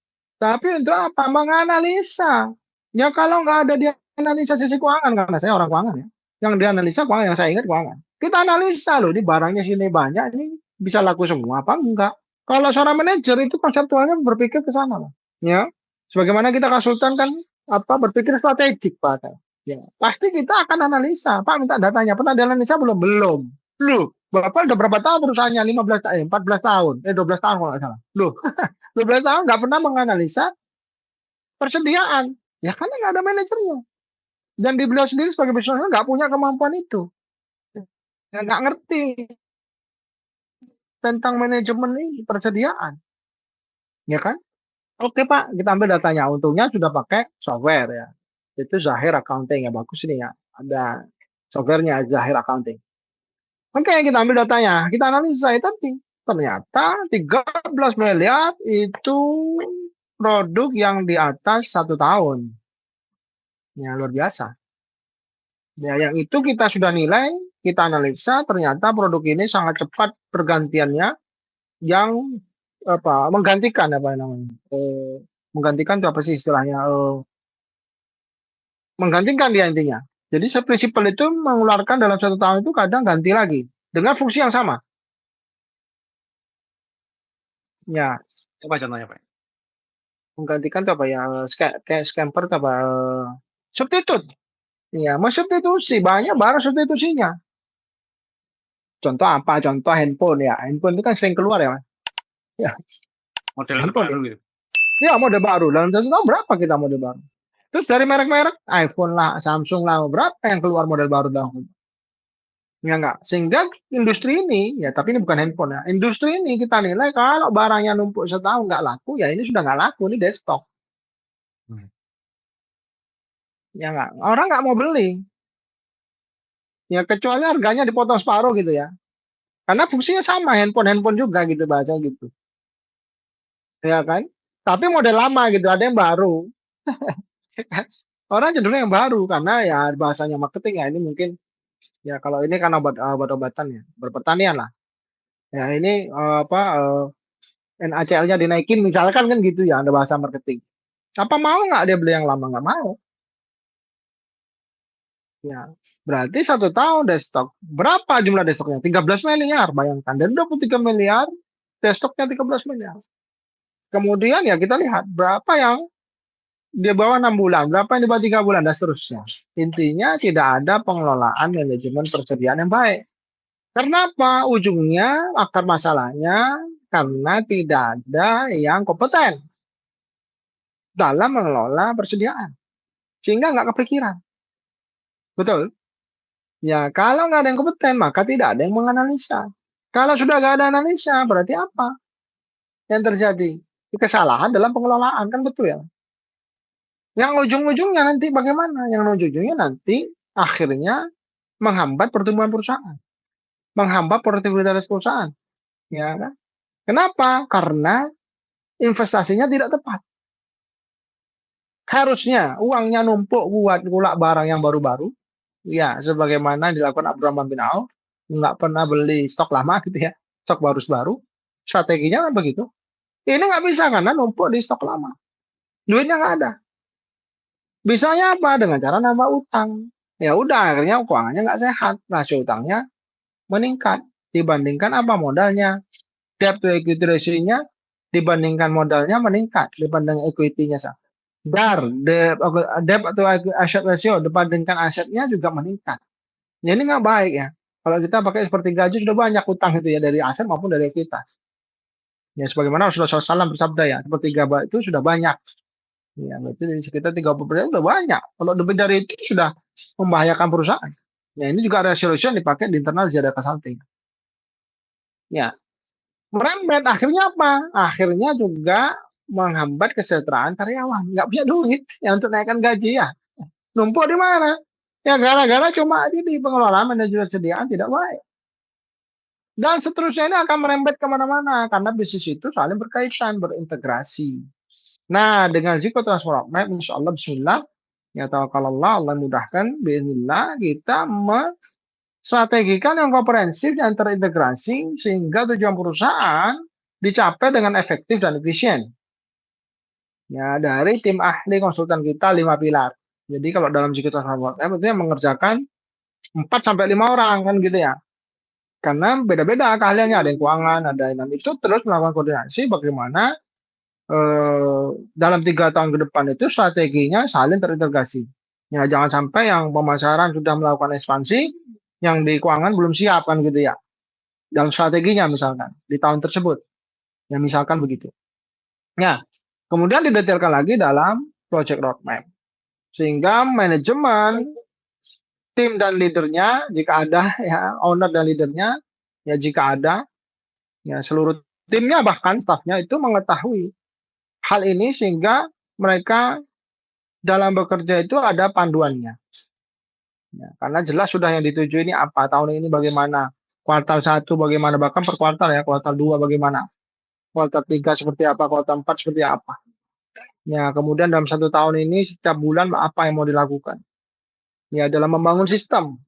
Tapi untuk apa? Menganalisa. Ya kalau nggak ada dia analisa sisi keuangan, karena saya orang keuangan ya. Yang dianalisa keuangan, yang saya ingat keuangan. Kita analisa loh, ini barangnya sini banyak, ini bisa laku semua apa enggak. Kalau seorang manajer itu konseptualnya berpikir ke sana loh. Ya, sebagaimana kita konsultan kan apa berpikir strategik Pak. Ya, pasti kita akan analisa. Pak minta datanya, pernah dianalisa belum? Belum. Loh, Bapak udah berapa tahun perusahaannya? 15 tahun, 14 tahun, 12 tahun kalau nggak salah. Loh, 12 tahun nggak pernah menganalisa persediaan. Ya karena nggak ada manajernya. Dan di beliau sendiri sebagai bisnismen nggak punya kemampuan itu. Ya, nggak ngerti tentang manajemen ini persediaan. Ya kan? Oke Pak, kita ambil datanya. Untungnya sudah pakai software ya. Itu Zahir Accounting ya. Bagus nih ya. Ada softwarenya Zahir Accounting. Oke, kita ambil datanya. Kita analisa itu ternyata 13 miliar itu produk yang di atas 1 tahun. Ya, luar biasa. Ya, yang itu kita sudah nilai, kita analisa, ternyata produk ini sangat cepat pergantiannya yang apa menggantikan apa namanya menggantikan itu apa sih istilahnya menggantikan dia intinya. Jadi prinsipal itu mengeluarkan dalam 1 tahun itu kadang ganti lagi dengan fungsi yang sama. Ya, Apa contohnya Pak? menggantikan itu apa ya kayak scamper itu apa substitute. Ya, substitusi banyak barang substitusinya. Contoh apa? Contoh handphone ya. Handphone itu kan sering keluar ya, Mas. Ya, Model handphone. terbaru gitu. Ya, mode baru. Dalam 1 tahun berapa kita mode baru? Terus dari merek-merek iPhone lah, Samsung lah, berapa yang keluar model baru dalam? Ya enggak. Sehingga industri ini, ya tapi ini bukan handphone ya. Industri ini kita nilai kalau barangnya numpuk setahun nggak laku, ya ini sudah nggak laku, ini desktop. Ya enggak. Orang nggak mau beli. Ya kecuali harganya dipotong separuh gitu ya. Karena fungsinya sama, handphone juga gitu bahasa gitu. Ya kan? Tapi model lama gitu, ada yang baru. Orang cenderung yang baru karena ya bahasanya marketing ya ini mungkin ya kalau ini kan obat-obatan ya, berpertanian lah. Ya ini apa NaCl-nya dinaikin misalkan kan gitu ya, ada bahasa marketing. Apa mau nggak dia beli yang lama? Nggak mau. Ya, berarti 1 tahun desktop. Berapa jumlah desktopnya? 13 miliar, bayangkan. Dan 23 miliar, desktopnya 13 miliar. Kemudian ya kita lihat berapa yang dia bawa 6 bulan, berapa yang di bawah 3 bulan, dan seterusnya. Intinya tidak ada pengelolaan manajemen persediaan yang baik. Kenapa? Ujungnya, akar masalahnya, karena tidak ada yang kompeten dalam mengelola persediaan. Sehingga nggak kepikiran. Betul? Ya, kalau nggak ada yang kompeten, maka tidak ada yang menganalisa. Kalau sudah nggak ada analisa, berarti apa yang terjadi? Kesalahan dalam pengelolaan, kan betul ya? Yang ujung-ujungnya nanti bagaimana? Yang ujung-ujungnya nanti akhirnya menghambat pertumbuhan perusahaan, menghambat produktivitas perusahaan. ya kan? Kenapa? Karena investasinya tidak tepat. Harusnya uangnya numpuk buat gula barang yang baru-baru, ya sebagaimana dilakukan Abdurrahman bin Auf, nggak pernah beli stok lama gitu ya, stok baru. Strateginya kan begitu. Ini nggak bisa karena numpuk di stok lama. Duitnya nggak ada. Bisanya apa? Dengan cara nambah utang. Ya udah, akhirnya keuangannya nggak sehat. Rasio utangnya meningkat dibandingkan apa modalnya. Debt to equity ratio-nya dibandingkan modalnya meningkat dibanding equity-nya. Debt atau asset ratio dibandingkan asetnya juga meningkat. Ya, ini nggak baik ya. Kalau kita pakai seperti gaji sudah banyak utang itu ya dari aset maupun dari ekuitas. Ya sebagaimana Rasulullah SAW bersabda ya, sepertiga itu sudah banyak. Ya, berarti dari sekitar 30% sudah banyak. Kalau lebih dari itu sudah membahayakan perusahaan. Ya, ini juga resolution dipakai di internal Ziyada Consulting. Ya, merembet akhirnya apa? Akhirnya juga menghambat kesejahteraan karyawan. Nggak punya duit ya untuk naikkan gaji ya. Numpuk di mana? Ya gara-gara cuma di pengelolaan manajemen sediaan tidak baik. Dan seterusnya ini akan merembet kemana-mana karena bisnis itu saling berkaitan, berintegrasi. Nah, dengan Ziko Transform Map, insya Allah, bismillah, ya tawakkalallah, Allah mudahkan, bismillah, kita strategikan yang komprehensif dan terintegrasi sehingga tujuan perusahaan dicapai dengan efektif dan efisien. Ya, dari tim ahli konsultan kita 5 pilar. Jadi kalau dalam Ziko Transform Map itu mengerjakan 4 sampai 5 orang kan gitu ya. Karena beda-beda keahliannya, ada yang keuangan, ada yang itu terus melakukan koordinasi bagaimana dalam 3 tahun ke depan itu strateginya saling terintegrasi. Ya jangan sampai yang pemasaran sudah melakukan ekspansi, yang di keuangan belum siap kan gitu ya. Dalam strateginya misalkan di tahun tersebut. Ya misalkan begitu. Ya, kemudian didetailkan lagi dalam project roadmap. Sehingga manajemen, tim dan leadernya jika ada ya, owner dan leadernya ya jika ada ya seluruh timnya bahkan staffnya itu mengetahui hal ini sehingga mereka dalam bekerja itu ada panduannya. Ya, karena jelas sudah yang dituju ini apa, tahun ini bagaimana, kuartal 1 bagaimana, bahkan per kuartal ya, kuartal 2 bagaimana, kuartal 3 seperti apa, kuartal 4 seperti apa. Ya, kemudian dalam 1 tahun ini setiap bulan apa yang mau dilakukan. Ya, dalam membangun sistem.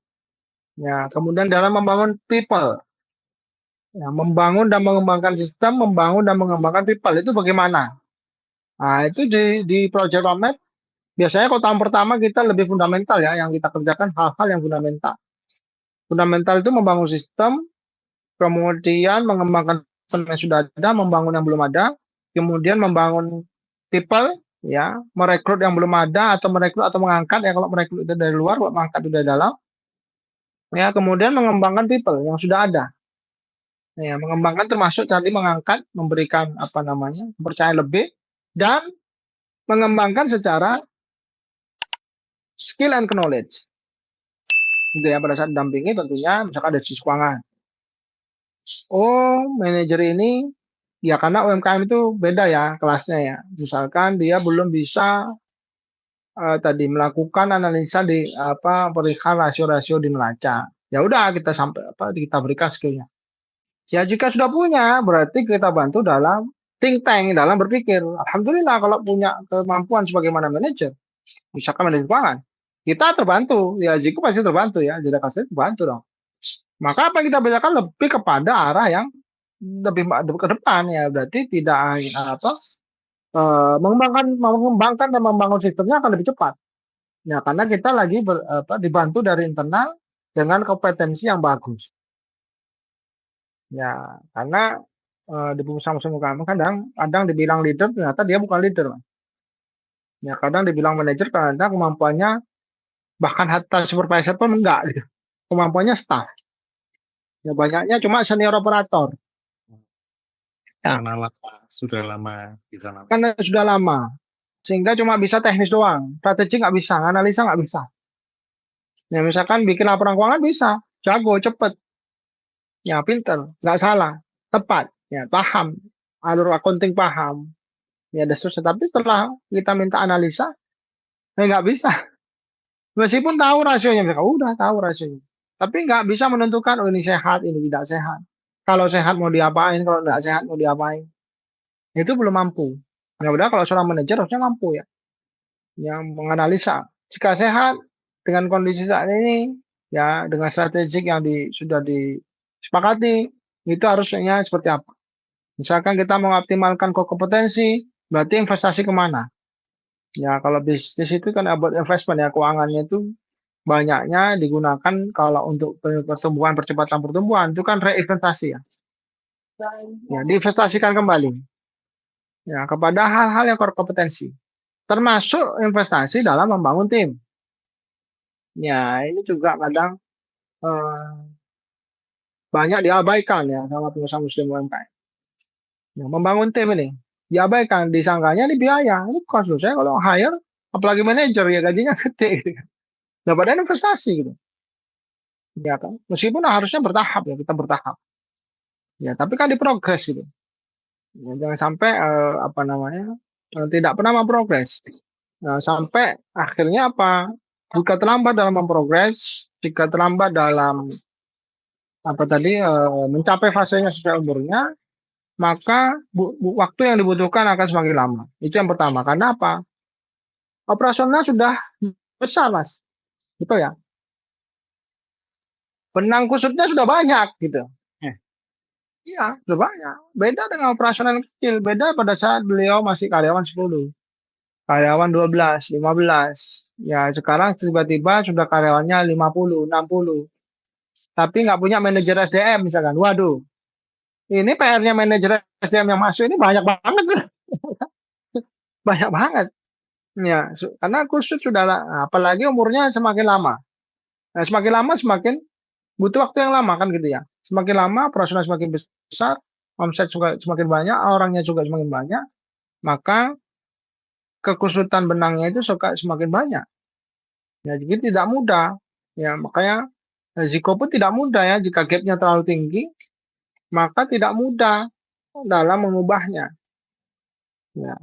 Ya, kemudian dalam membangun people. Ya, membangun dan mengembangkan sistem, membangun dan mengembangkan people itu bagaimana? Nah, itu di project roadmap biasanya kalau tahun pertama kita lebih fundamental ya, yang kita kerjakan hal-hal yang fundamental. Fundamental itu membangun sistem, kemudian mengembangkan yang sudah ada, membangun yang belum ada, kemudian membangun people, ya, merekrut yang belum ada atau merekrut atau mengangkat ya kalau merekrut itu dari luar, kalau mengangkat itu dari dalam, ya, kemudian mengembangkan people yang sudah ada. Ya, mengembangkan termasuk tadi mengangkat, memberikan apa namanya, kepercayaan lebih dan mengembangkan secara skill and knowledge. Gitu ya, pada saat dampingi tentunya misalkan ada sisi keuangan. Oh, manajer ini ya karena UMKM itu beda ya kelasnya ya. Misalkan dia belum bisa tadi melakukan analisa di apa perihal rasio-rasio di neraca. Ya udah kita sampai apa kita berikan skillnya. Ya jika sudah punya berarti kita bantu dalam think tank dalam berpikir. Alhamdulillah kalau punya kemampuan sebagaimana manajer, misalkan manajer keuangan, kita terbantu. Ya jika pasti terbantu ya, jadi pasti terbantu dong. Maka apa yang kita bicarakan lebih kepada arah yang lebih ke depan ya, berarti tidak apa mengembangkan dan membangun sistemnya akan lebih cepat. Ya karena kita lagi dibantu dari internal dengan kompetensi yang bagus. Ya karena di perusahaan kami kadang dibilang leader ternyata dia bukan leader. Ya kadang dibilang manajer karena kemampuannya bahkan hatta supervisor pun enggak gitu. Kemampuannya staff. Ya banyaknya cuma senior operator. Ya. Sudah lama di sana. Karena sudah lama. Sehingga cuma bisa teknis doang. Strategi nggak bisa, analisa nggak bisa. Ya misalkan bikin laporan keuangan bisa. Jago, cepet. Ya pinter, nggak salah. Tepat. Ya paham. Alur accounting paham. Ya dan seterusnya. Tapi setelah kita minta analisa, ya nggak bisa. Meskipun tahu rasionya. Mereka udah tahu rasionya. Tapi nggak bisa menentukan, oh ini sehat, ini tidak sehat. Kalau sehat mau diapain, kalau nggak sehat mau diapain. Itu belum mampu. Ya udah kalau seorang manajer harusnya mampu ya, yang menganalisa. Jika sehat dengan kondisi saat ini, ya dengan strategik yang sudah disepakati, itu harusnya seperti apa. Misalkan kita mengoptimalkan core kompetensi, berarti investasi kemana? Ya kalau bisnis itu kan about investment ya, keuangannya itu banyaknya digunakan kalau untuk pertumbuhan, percepatan pertumbuhan, itu kan reinvestasi ya. Ya, diinvestasikan kembali ya kepada hal-hal yang core kompetensi, termasuk investasi dalam membangun tim. Ya, ini juga kadang eh, banyak diabaikan ya sama pengusaha muslim UMKM. Ya, membangun tim ini diabaikan, disangkanya ini biaya, ini cost loh. Saya kalau hire, apalagi manajer ya gajinya gede gitu kan. Nah, padahal investasi gitu. Ya kan, meskipun harusnya bertahap ya, kita bertahap. Ya, tapi kan diprogres gitu. Ya, jangan sampai apa namanya tidak pernah memprogres. Nah, sampai akhirnya apa? Jika terlambat dalam memprogres, jika terlambat dalam apa tadi mencapai fasenya sesuai umurnya, maka waktu yang dibutuhkan akan semakin lama. Itu yang pertama. Karena apa? Operasional sudah besar, Mas. Gitu ya. Benang kusutnya sudah banyak gitu. Iya, sudah banyak. Beda dengan operasional kecil. Beda pada saat beliau masih karyawan 10, karyawan 12, 15. Ya, sekarang tiba-tiba sudah karyawannya 50, 60. Tapi nggak punya manajer SDM misalkan. Waduh, ini PR-nya manajer SDM yang masuk ini banyak banget. Banyak banget. Ya, karena khusus sudah, apalagi umurnya semakin lama. Nah, semakin lama semakin butuh waktu yang lama kan gitu ya. Semakin lama operasional semakin besar, omset juga semakin banyak, orangnya juga semakin banyak, maka kekusutan benangnya itu semakin banyak. Ya, jadi tidak mudah. Ya, makanya risiko pun tidak mudah ya. Jika gapnya terlalu tinggi, maka tidak mudah dalam mengubahnya. Ya,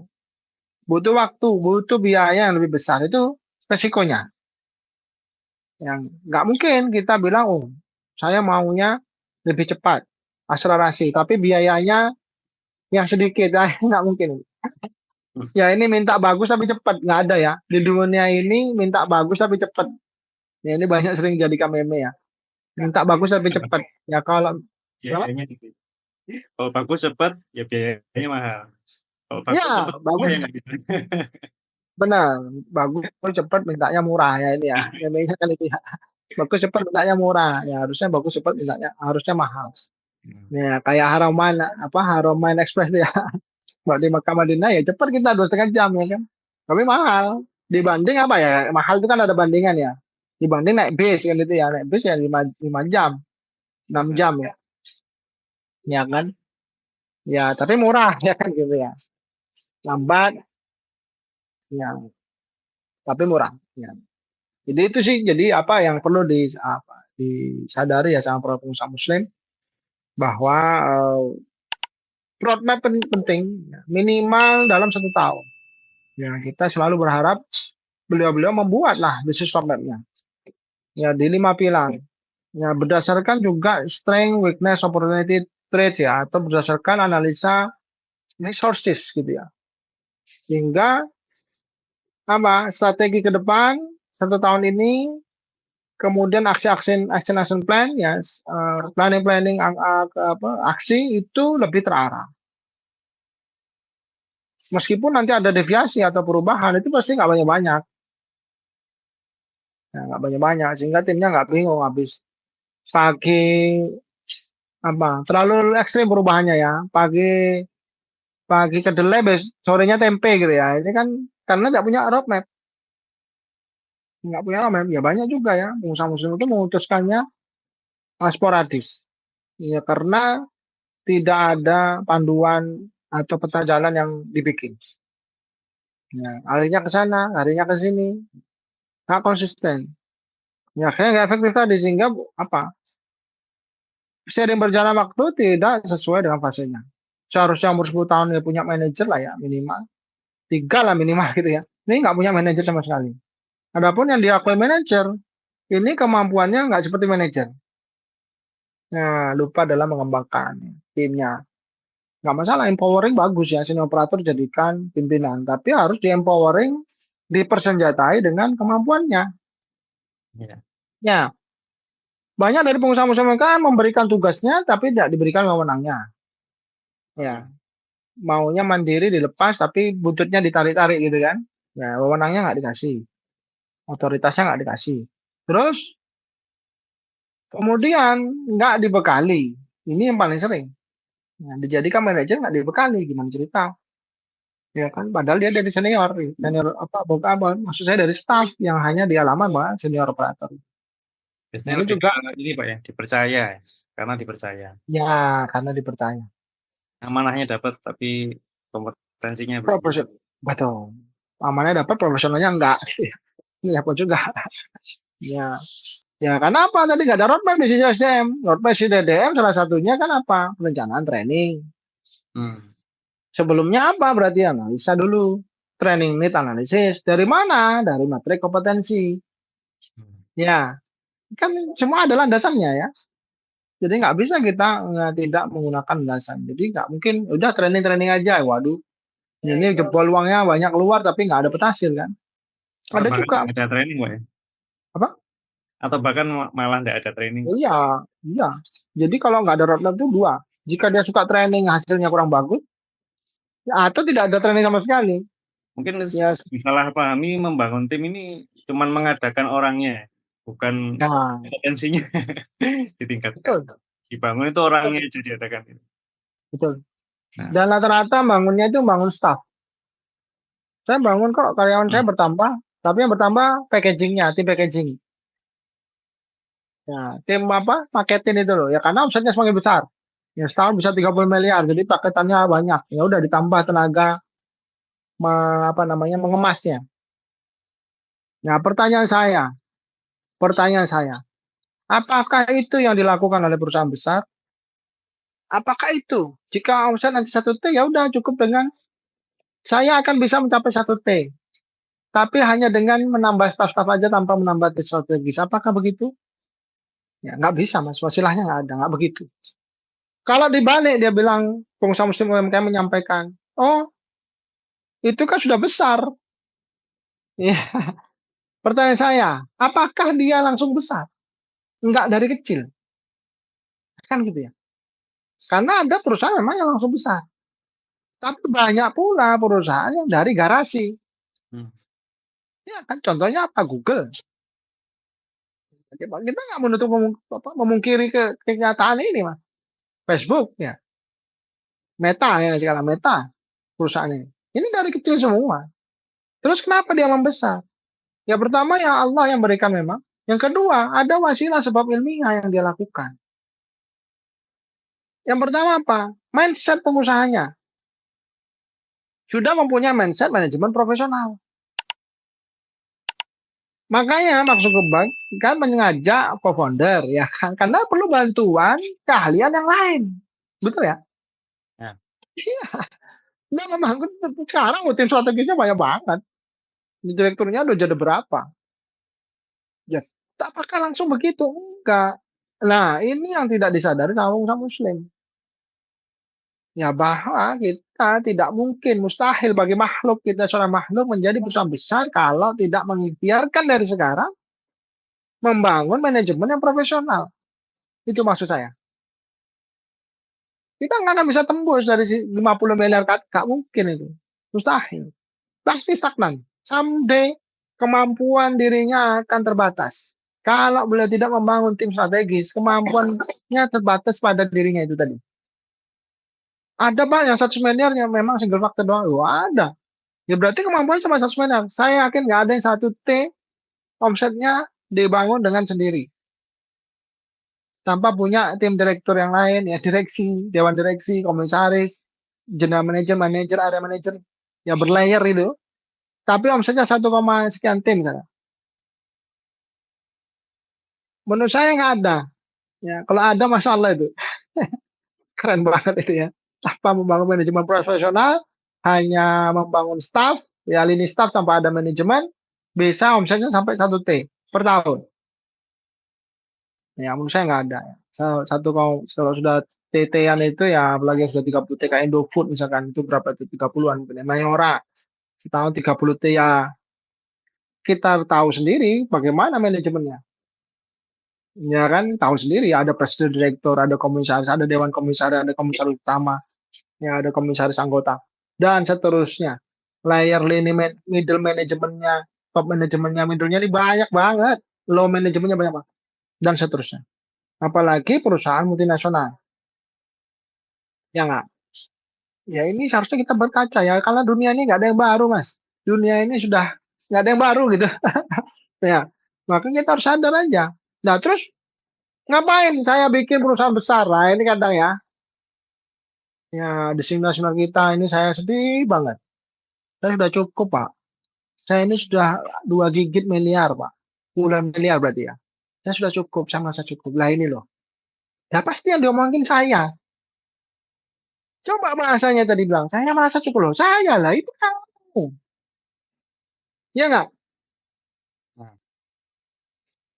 butuh waktu, butuh biaya yang lebih besar itu resikonya. Yang nggak mungkin kita bilang, oh, saya maunya lebih cepat, akselerasi, tapi biayanya yang sedikit, nggak mungkin. Ya ini minta bagus tapi cepat, nggak ada ya. Di dunia ini minta bagus tapi cepat. Ya ini banyak sering jadi meme ya. Minta bagus tapi cepat. Ya kalau Biayanya gitu. Kalau bagus cepat, ya biayanya mahal. Kalau bagus ya cepat, murah bagus ya nggak gitu. benar, bagus cepat mintanya murah ya ini ya. Memangnya kan itu ya. Bagus cepat mintanya murah. Ya harusnya bagus cepat mintanya harusnya mahal. Ya kayak Haroman apa Haroman Express ya. Kalau di Mekah Madinah ya cepat kita 2,5 jam ya kan. Tapi mahal. Dibanding apa ya? Mahal itu kan ada bandingan ya. Dibanding naik bis kan itu ya. Naik bis ya 5 jam, 6 jam ya. Ya kan? Ya tapi murah ya kan gitu ya. Lambat ya tapi murah ya. Jadi itu sih jadi apa yang perlu disadari ya sama para pengusaha muslim bahwa roadmap penting ya, minimal dalam 1 tahun. Ya kita selalu berharap beliau-beliau membuatlah bisnis roadmapnya. Ya di 5 pilar. Ya berdasarkan juga strength, weakness, opportunity, threats ya atau berdasarkan analisa resources gitu ya. Sehingga apa strategi ke depan 1 tahun ini kemudian action plan ya planning aksi itu lebih terarah. Meskipun nanti ada deviasi atau perubahan itu pasti nggak banyak-banyak. Ya, nggak banyak-banyak sehingga timnya nggak bingung habis pagi apa terlalu ekstrim perubahannya ya pagi pagi kedelai sorenya tempe gitu ya ini kan karena nggak punya roadmap ya banyak juga ya pengusaha muslim itu memutuskannya sporadis ya karena tidak ada panduan atau peta jalan yang dibikin ya harinya ke sana harinya ke sini nggak konsisten ya kayak nggak efektif tadi sehingga apa sering berjalan waktu tidak sesuai dengan fasenya seharusnya umur 10 tahun ya punya manajer lah ya minimal 3 lah minimal gitu ya ini nggak punya manajer sama sekali. Adapun yang diakui manajer, ini kemampuannya nggak seperti manajer. Nah, lupa dalam mengembangkan timnya. Nggak masalah, empowering bagus ya, senior operator jadikan pimpinan. Tapi harus di empowering, dipersenjatai dengan kemampuannya. Ya. Ya, banyak dari pengusaha-pengusaha mereka memberikan tugasnya, tapi tidak diberikan wewenangnya. Ya, maunya mandiri dilepas, tapi buntutnya ditarik-tarik gitu kan. Ya, wewenangnya nggak dikasih, otoritasnya nggak dikasih. Terus kemudian nggak dibekali. Ini yang paling sering. Nah, dijadikan manajer nggak dibekali, gimana cerita? Ya kan, padahal dia dari senior apa, bukan apa, maksud saya dari staff yang hanya di halaman Pak, senior operator. Nah, Biasanya ini lebih juga ke ini Pak ya, dipercaya, karena dipercaya. ya karena dipercaya. Amanahnya dapat, tapi kompetensinya belum. Profesional, betul. Amannya dapat, profesionalnya enggak. Ini apa juga? Ya, ya karena apa? Tadi nggak ada roadmap di sisi SDM. Roadmap di DDM salah satunya kan apa? Perencanaan training. Hmm. Sebelumnya apa? Berarti analisa dulu. Training need analisis. Dari mana? Dari materi kompetensi. Hmm. Ya, kan semua ada landasannya ya. Jadi nggak bisa kita tidak menggunakan landasan. Jadi nggak mungkin udah training-training aja. Waduh, ini jebol uangnya banyak keluar tapi nggak ada hasil kan. Atau Ada bahkan juga nggak ada training Pak ya. apa? Atau bahkan malah nggak ada training. Oh, iya, iya. Jadi kalau nggak ada roadmap itu dua. Jika dia suka training hasilnya kurang bagus, ya, atau tidak ada training sama sekali. Mungkin Ya, disalahpahami membangun tim ini cuman mengadakan orangnya, bukan nah, kompetensinya ditingkatkan. betul, Dibangun itu orangnya aja diadakan. betul. Nah, Dan rata-rata bangunnya itu bangun staff. Saya bangun kok karyawan hmm. saya bertambah, tapi yang bertambah packagingnya, tim packaging. Ya, tim apa? Paketin itu loh. Ya karena omsetnya semakin besar. Ya setahun bisa 30 miliar, jadi paketannya banyak. Ya udah ditambah tenaga apa namanya mengemasnya. Nah, pertanyaan saya, apakah itu yang dilakukan oleh perusahaan besar? Apakah itu? Jika omset nanti 1 T, ya udah cukup dengan saya akan bisa mencapai 1 T. Tapi hanya dengan menambah staf-staf aja tanpa menambah tim strategis. Apakah begitu? Ya nggak bisa mas, wasilahnya nggak ada, nggak begitu. Kalau dibalik dia bilang, pengusaha muslim UMKM menyampaikan, oh itu kan sudah besar. Ya, pertanyaan saya, apakah dia langsung besar? Enggak dari kecil. Kan gitu ya. Karena ada perusahaan memang yang langsung besar. Tapi banyak pula perusahaan yang dari garasi. Hmm. Ya kan contohnya apa? Google. Kita nggak menutup memungkiri kenyataan ini, mas. Facebook ya, Meta ya sekarang Meta perusahaan ini. Ini dari kecil semua. Terus kenapa dia membesar? Ya pertama ya Allah yang berikan memang. Yang kedua ada wasilah sebab ilmiah yang dia lakukan. Yang pertama apa? Mindset pengusahanya. Sudah mempunyai mindset manajemen profesional. Makanya maksud kebang kan mengajak co-founder ya kan karena perlu bantuan keahlian yang lain. Betul ya? Ya. Iya. Nah, memang sekarang tim strategisnya banyak banget. Direkturnya udah jadi berapa? Ya, apakah langsung begitu? Enggak. Nah, ini yang tidak disadari sama umat muslim. Ya, bahwa kita tidak mungkin, mustahil bagi makhluk, kita seorang makhluk menjadi perusahaan besar kalau tidak mengikhtiarkan dari sekarang membangun manajemen yang profesional. Itu maksud saya. Kita nggak akan bisa tembus dari 50 miliar, nggak mungkin itu. Mustahil. Pasti stagnan. Someday kemampuan dirinya akan terbatas. Kalau beliau tidak membangun tim strategis, kemampuannya terbatas pada dirinya itu tadi. Ada Pak yang 100 miliar yang memang single factor doang. Wah, ada. Ya berarti kemampuan sama 100 miliar. Saya yakin nggak ada yang 1 T omsetnya dibangun dengan sendiri. Tanpa punya tim direktur yang lain, ya direksi, dewan direksi, komisaris, general manager, manager, area manager, ya berlayer itu. Tapi omsetnya 1, sekian tim. Kan? Menurut saya nggak ada. Ya, kalau ada, masya Allah itu. Keren banget itu ya. Tanpa membangun manajemen profesional, hanya membangun staff, ya lini staff tanpa ada manajemen, bisa omsetnya sampai 1 T per tahun. Ya menurut saya nggak ada. Ya. Satu kalau sudah TT-an itu ya, apalagi yang sudah 30 T kayak Indofood misalkan, itu berapa itu, 30-an gitu ya. Mayora setahun 30 T ya, kita tahu sendiri bagaimana manajemennya. Ya kan, tahu sendiri ada presiden direktur, ada komisaris, ada dewan komisaris, ada komisaris utama, ya ada komisaris anggota, dan seterusnya. Layer lini middle manajemennya, top manajemennya, middle-nya ini banyak banget, low manajemennya banyak banget, dan seterusnya. Apalagi perusahaan multinasional. Ya nggak? Ya ini seharusnya kita berkaca ya, karena dunia ini nggak ada yang baru, Mas. Dunia ini sudah nggak ada yang baru gitu. Ya, makanya kita harus sadar aja. Nah, terus ngapain saya bikin perusahaan besar? Nah, ini kadang ya, ya di sini nasional kita ini saya sedih banget. Saya sudah cukup, Pak. Saya ini sudah 2 gigit miliar, Pak. Puluhan miliar berarti ya. Saya sudah cukup, saya merasa cukup. Lah ini loh. Ya pasti yang diomongin saya. Coba bahasanya tadi bilang, saya merasa cukup loh. Saya lah, itu kamu. Ya nggak? Nah,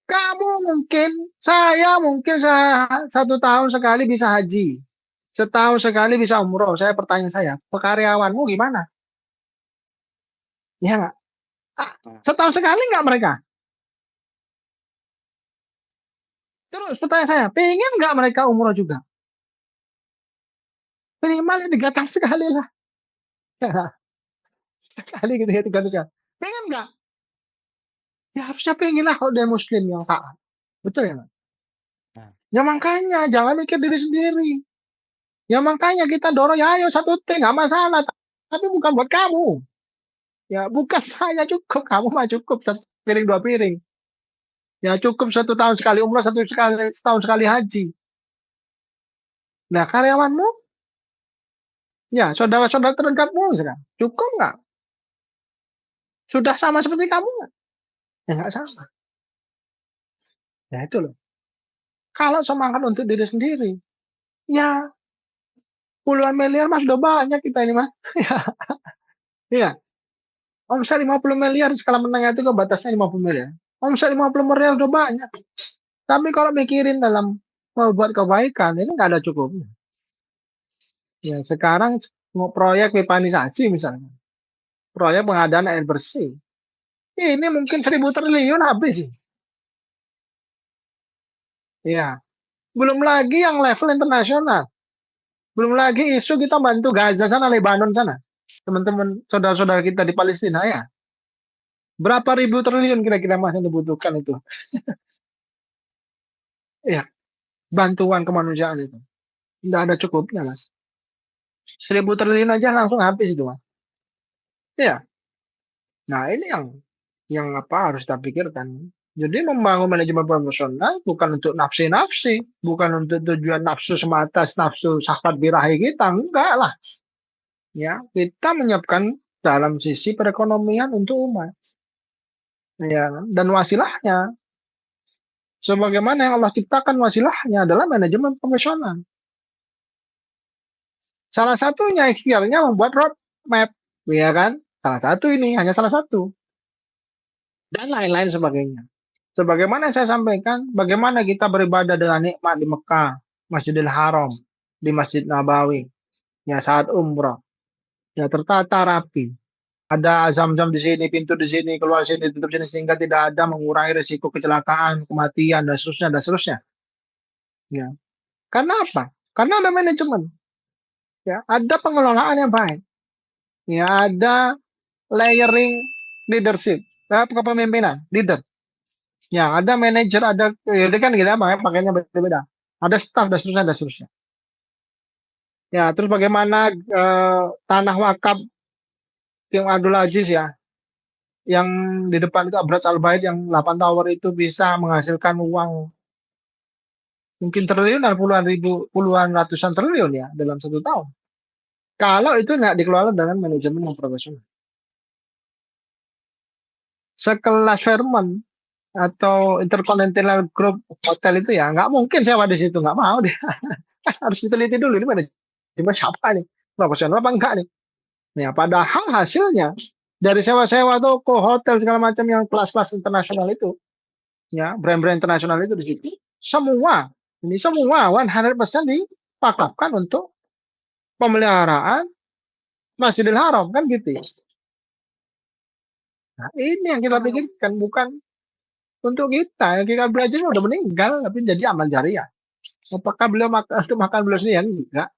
Kamu mungkin, saya 1 tahun sekali bisa haji. Setahun sekali bisa umroh. Saya pertanyaan saya, pekaryawanmu gimana? Ya nggak? Ah, nah, setahun sekali nggak mereka? Terus pertanyaan saya, pengen nggak mereka umroh juga? Minimal 3 tahun sekali lah. Sekali gitu ya, 3 tahun sekali. Pengen nggak? Ya harusnya pengen lah kalau dia muslim yang taat. Betul ya, Mas? nah, Ya makanya jangan mikir diri sendiri. Ya makanya kita dorong, ya ayo 1 T nggak masalah. Tapi bukan buat kamu. Ya bukan saya cukup, kamu mah cukup 1 piring 2 piring. Ya cukup 1 tahun sekali umroh, 1 tahun sekali haji. Nah karyawanmu, ya saudara-saudara terdekatmu misalkan, cukup nggak? Sudah sama seperti kamu nggak? Ya nggak sama. Ya itu loh. Kalau semangat untuk diri sendiri, ya puluhan miliar mas udah banyak kita ini mas. Iya, omset 50 miliar skala menengah itu ke batasnya 50 miliar. Omset 50 miliar udah banyak. Tapi kalau mikirin dalam mau buat kebaikan, ini nggak ada cukupnya. Ya sekarang mau proyek pipanisasi misalnya, proyek pengadaan air bersih. Ini mungkin 1.000 triliun habis sih. Ya, belum lagi yang level internasional. Belum lagi isu kita bantu Gaza sana, Lebanon sana. Teman-teman, saudara-saudara kita di Palestina ya. Berapa ribu triliun kira-kira mas yang dibutuhkan itu? Ya, bantuan kemanusiaan itu. Tidak ada cukupnya mas. 1.000 triliun aja langsung habis itu mas. Ya, nah ini yang apa harus kita pikirkan. Jadi membangun manajemen profesional bukan untuk nafsi-nafsi, bukan untuk tujuan nafsu semata, nafsu syahwat birahi kita, enggak lah. Ya, kita menyiapkan dalam sisi perekonomian untuk umat. Ya, dan wasilahnya sebagaimana yang Allah ciptakan, wasilahnya adalah manajemen profesional. Salah satunya ikhtiarnya membuat roadmap, ya kan? Salah satu ini hanya salah satu dan lain-lain sebagainya. Sebagaimana saya sampaikan, bagaimana kita beribadah dengan nikmat di Mekah, Masjidil Haram, di Masjid Nabawi, ya saat umrah, ya tertata rapi. Ada zam-zam di sini, pintu di sini, keluar sini, tutup sini, sehingga tidak ada mengurangi risiko kecelakaan, kematian, dan seterusnya, dan seterusnya. Ya. Karena apa? Karena ada manajemen. Ya, ada pengelolaan yang baik. Ya, ada layering leadership, kepemimpinan, leader. Ya, ada manajer, ada ya, itu kan kita makanya pakainya beda-beda. Ada staff dan seterusnya dan seterusnya. Ya, terus bagaimana tanah wakaf yang Abdul Aziz ya, yang di depan itu Abrat Al Bait yang 8 tower itu bisa menghasilkan uang mungkin triliunan, puluhan ribu, puluhan ratusan triliun ya dalam 1 tahun. Kalau itu nggak dikelola dengan manajemen yang profesional. Sekelas Fairmont atau Intercontinental Group Hotel itu ya nggak mungkin sewa di situ, nggak mau dia. Harus diteliti dulu ini manajemen siapa nih, profesional apa enggak nih. Ya padahal hasilnya dari sewa-sewa toko hotel segala macam yang kelas-kelas internasional itu, ya brand-brand internasional itu di situ semua Ini semua 100% dipakafkan untuk pemeliharaan Masjidil Haram kan gitu. Nah, ini yang kita pikirkan bukan untuk kita. Yang kita belajar udah meninggal tapi jadi amal jariah. Apakah beliau makan beliau sendiri? Enggak.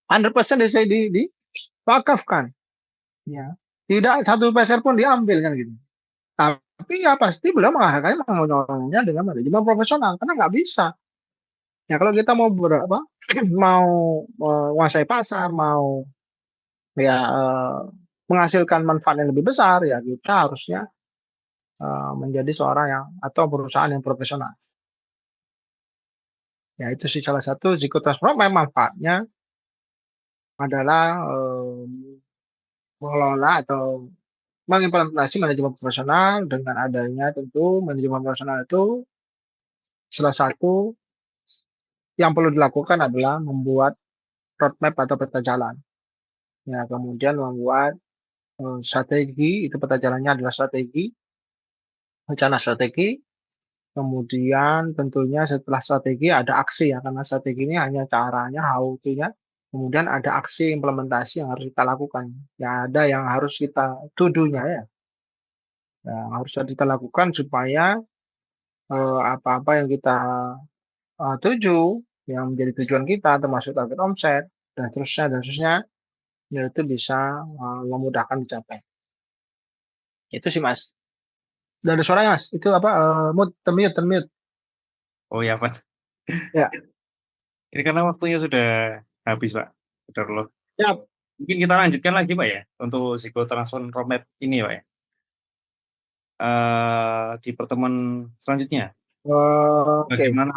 100% dipakafkan. Ya. Tidak satu peser pun diambil kan gitu. Tapi ya pasti beliau mengelolanya dengan manajemen profesional karena nggak bisa. Ya kalau kita mau berapa mau menguasai pasar, mau ya menghasilkan manfaat yang lebih besar ya kita harusnya menjadi seorang yang atau perusahaan yang profesional. Ya itu sih salah satu psikotransform memang manfaatnya adalah mengelola atau mengimplementasi manajemen profesional dengan adanya tentu manajemen profesional itu salah satu yang perlu dilakukan adalah membuat roadmap atau peta jalan. Ya, kemudian membuat strategi, itu peta jalannya adalah strategi, rencana strategi, kemudian tentunya setelah strategi ada aksi ya, karena strategi ini hanya caranya, how to-nya, kemudian ada aksi implementasi yang harus kita lakukan. Ya, ada yang harus kita to-do-nya ya, yang harus kita lakukan supaya apa-apa yang kita tuju, yang menjadi tujuan kita, termasuk target omset, dan seterusnya, ya itu bisa memudahkan dicapai. Itu sih Mas. Dan ada suaranya Mas, itu apa, termute. Oh ya, Pak. Ya, Ini karena waktunya sudah habis, Pak. Sudah loh. siap. Mungkin kita lanjutkan lagi, Pak, ya, untuk psikotransform roadmap ini, Pak, ya. Di pertemuan selanjutnya, Oke. bagaimana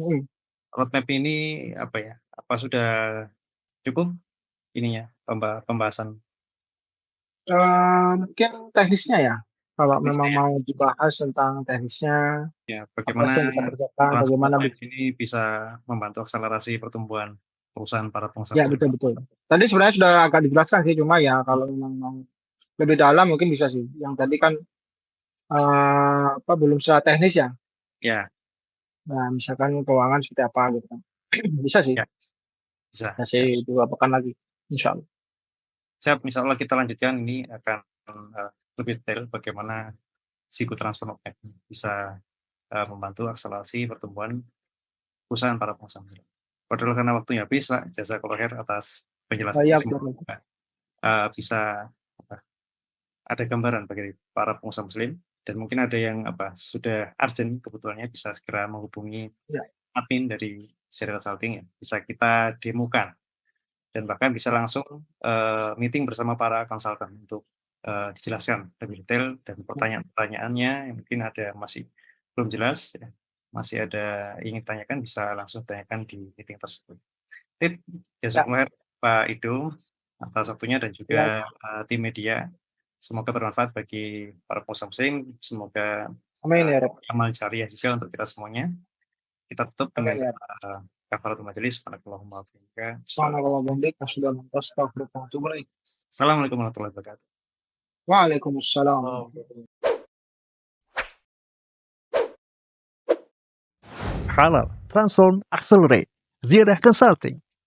Mhm. roadmap ini, apa ya, apa sudah cukup ininya, pembahasan? Mungkin teknisnya ya, kalau memang Teknisnya ya? mau dibahas tentang teknisnya, Ya, apa bagaimana sih yang kita kerjakan, transform bagaimana roadmap ini bisa membantu akselerasi pertumbuhan perusahaan para pengusaha ya muslim. betul betul. Tadi sebenarnya sudah agak dijelaskan sih, cuma ya kalau memang mau lebih dalam mungkin bisa sih. Yang tadi kan apa belum secara teknis ya. Ya, Nah, misalkan keuangan seperti apa gitu kan. Bisa sih. ya, bisa. Kasih dua pekan lagi, insya Allah. Siap, insya Allah kita lanjutkan ini akan lebih detail bagaimana psikotransform roadmap bisa membantu akselerasi pertumbuhan perusahaan para pengusaha muslim. Padahal karena waktunya habis, Pak, jazakallahu khair atas penjelasannya. Ya, Semoga bisa ada gambaran bagi para pengusaha muslim dan mungkin ada yang sudah urgent kebutuhannya bisa segera menghubungi ya. admin dari Serial Consulting ya, bisa kita demokan dan bahkan bisa langsung meeting bersama para konsultan untuk dijelaskan lebih detail dan pertanyaan-pertanyaannya yang mungkin ada masih belum jelas ya, masih ada ingin tanyakan bisa langsung tanyakan di meeting tersebut. Tip jazakumullah Pak Ido atas waktunya dan juga tim media. Semoga bermanfaat bagi para pengusaha muslim. Semoga Amin ya Rob. amal jariah juga untuk kita semuanya. Kita tutup dengan Amin ya. kafaratul majelis. Subhanakallahumma wa bihamdika. Subhanallah wa sudah astaghfirullah. Assalamualaikum warahmatullahi wabarakatuh. Waalaikumsalam. Halal Transform Accelerate Ziyarah Consulting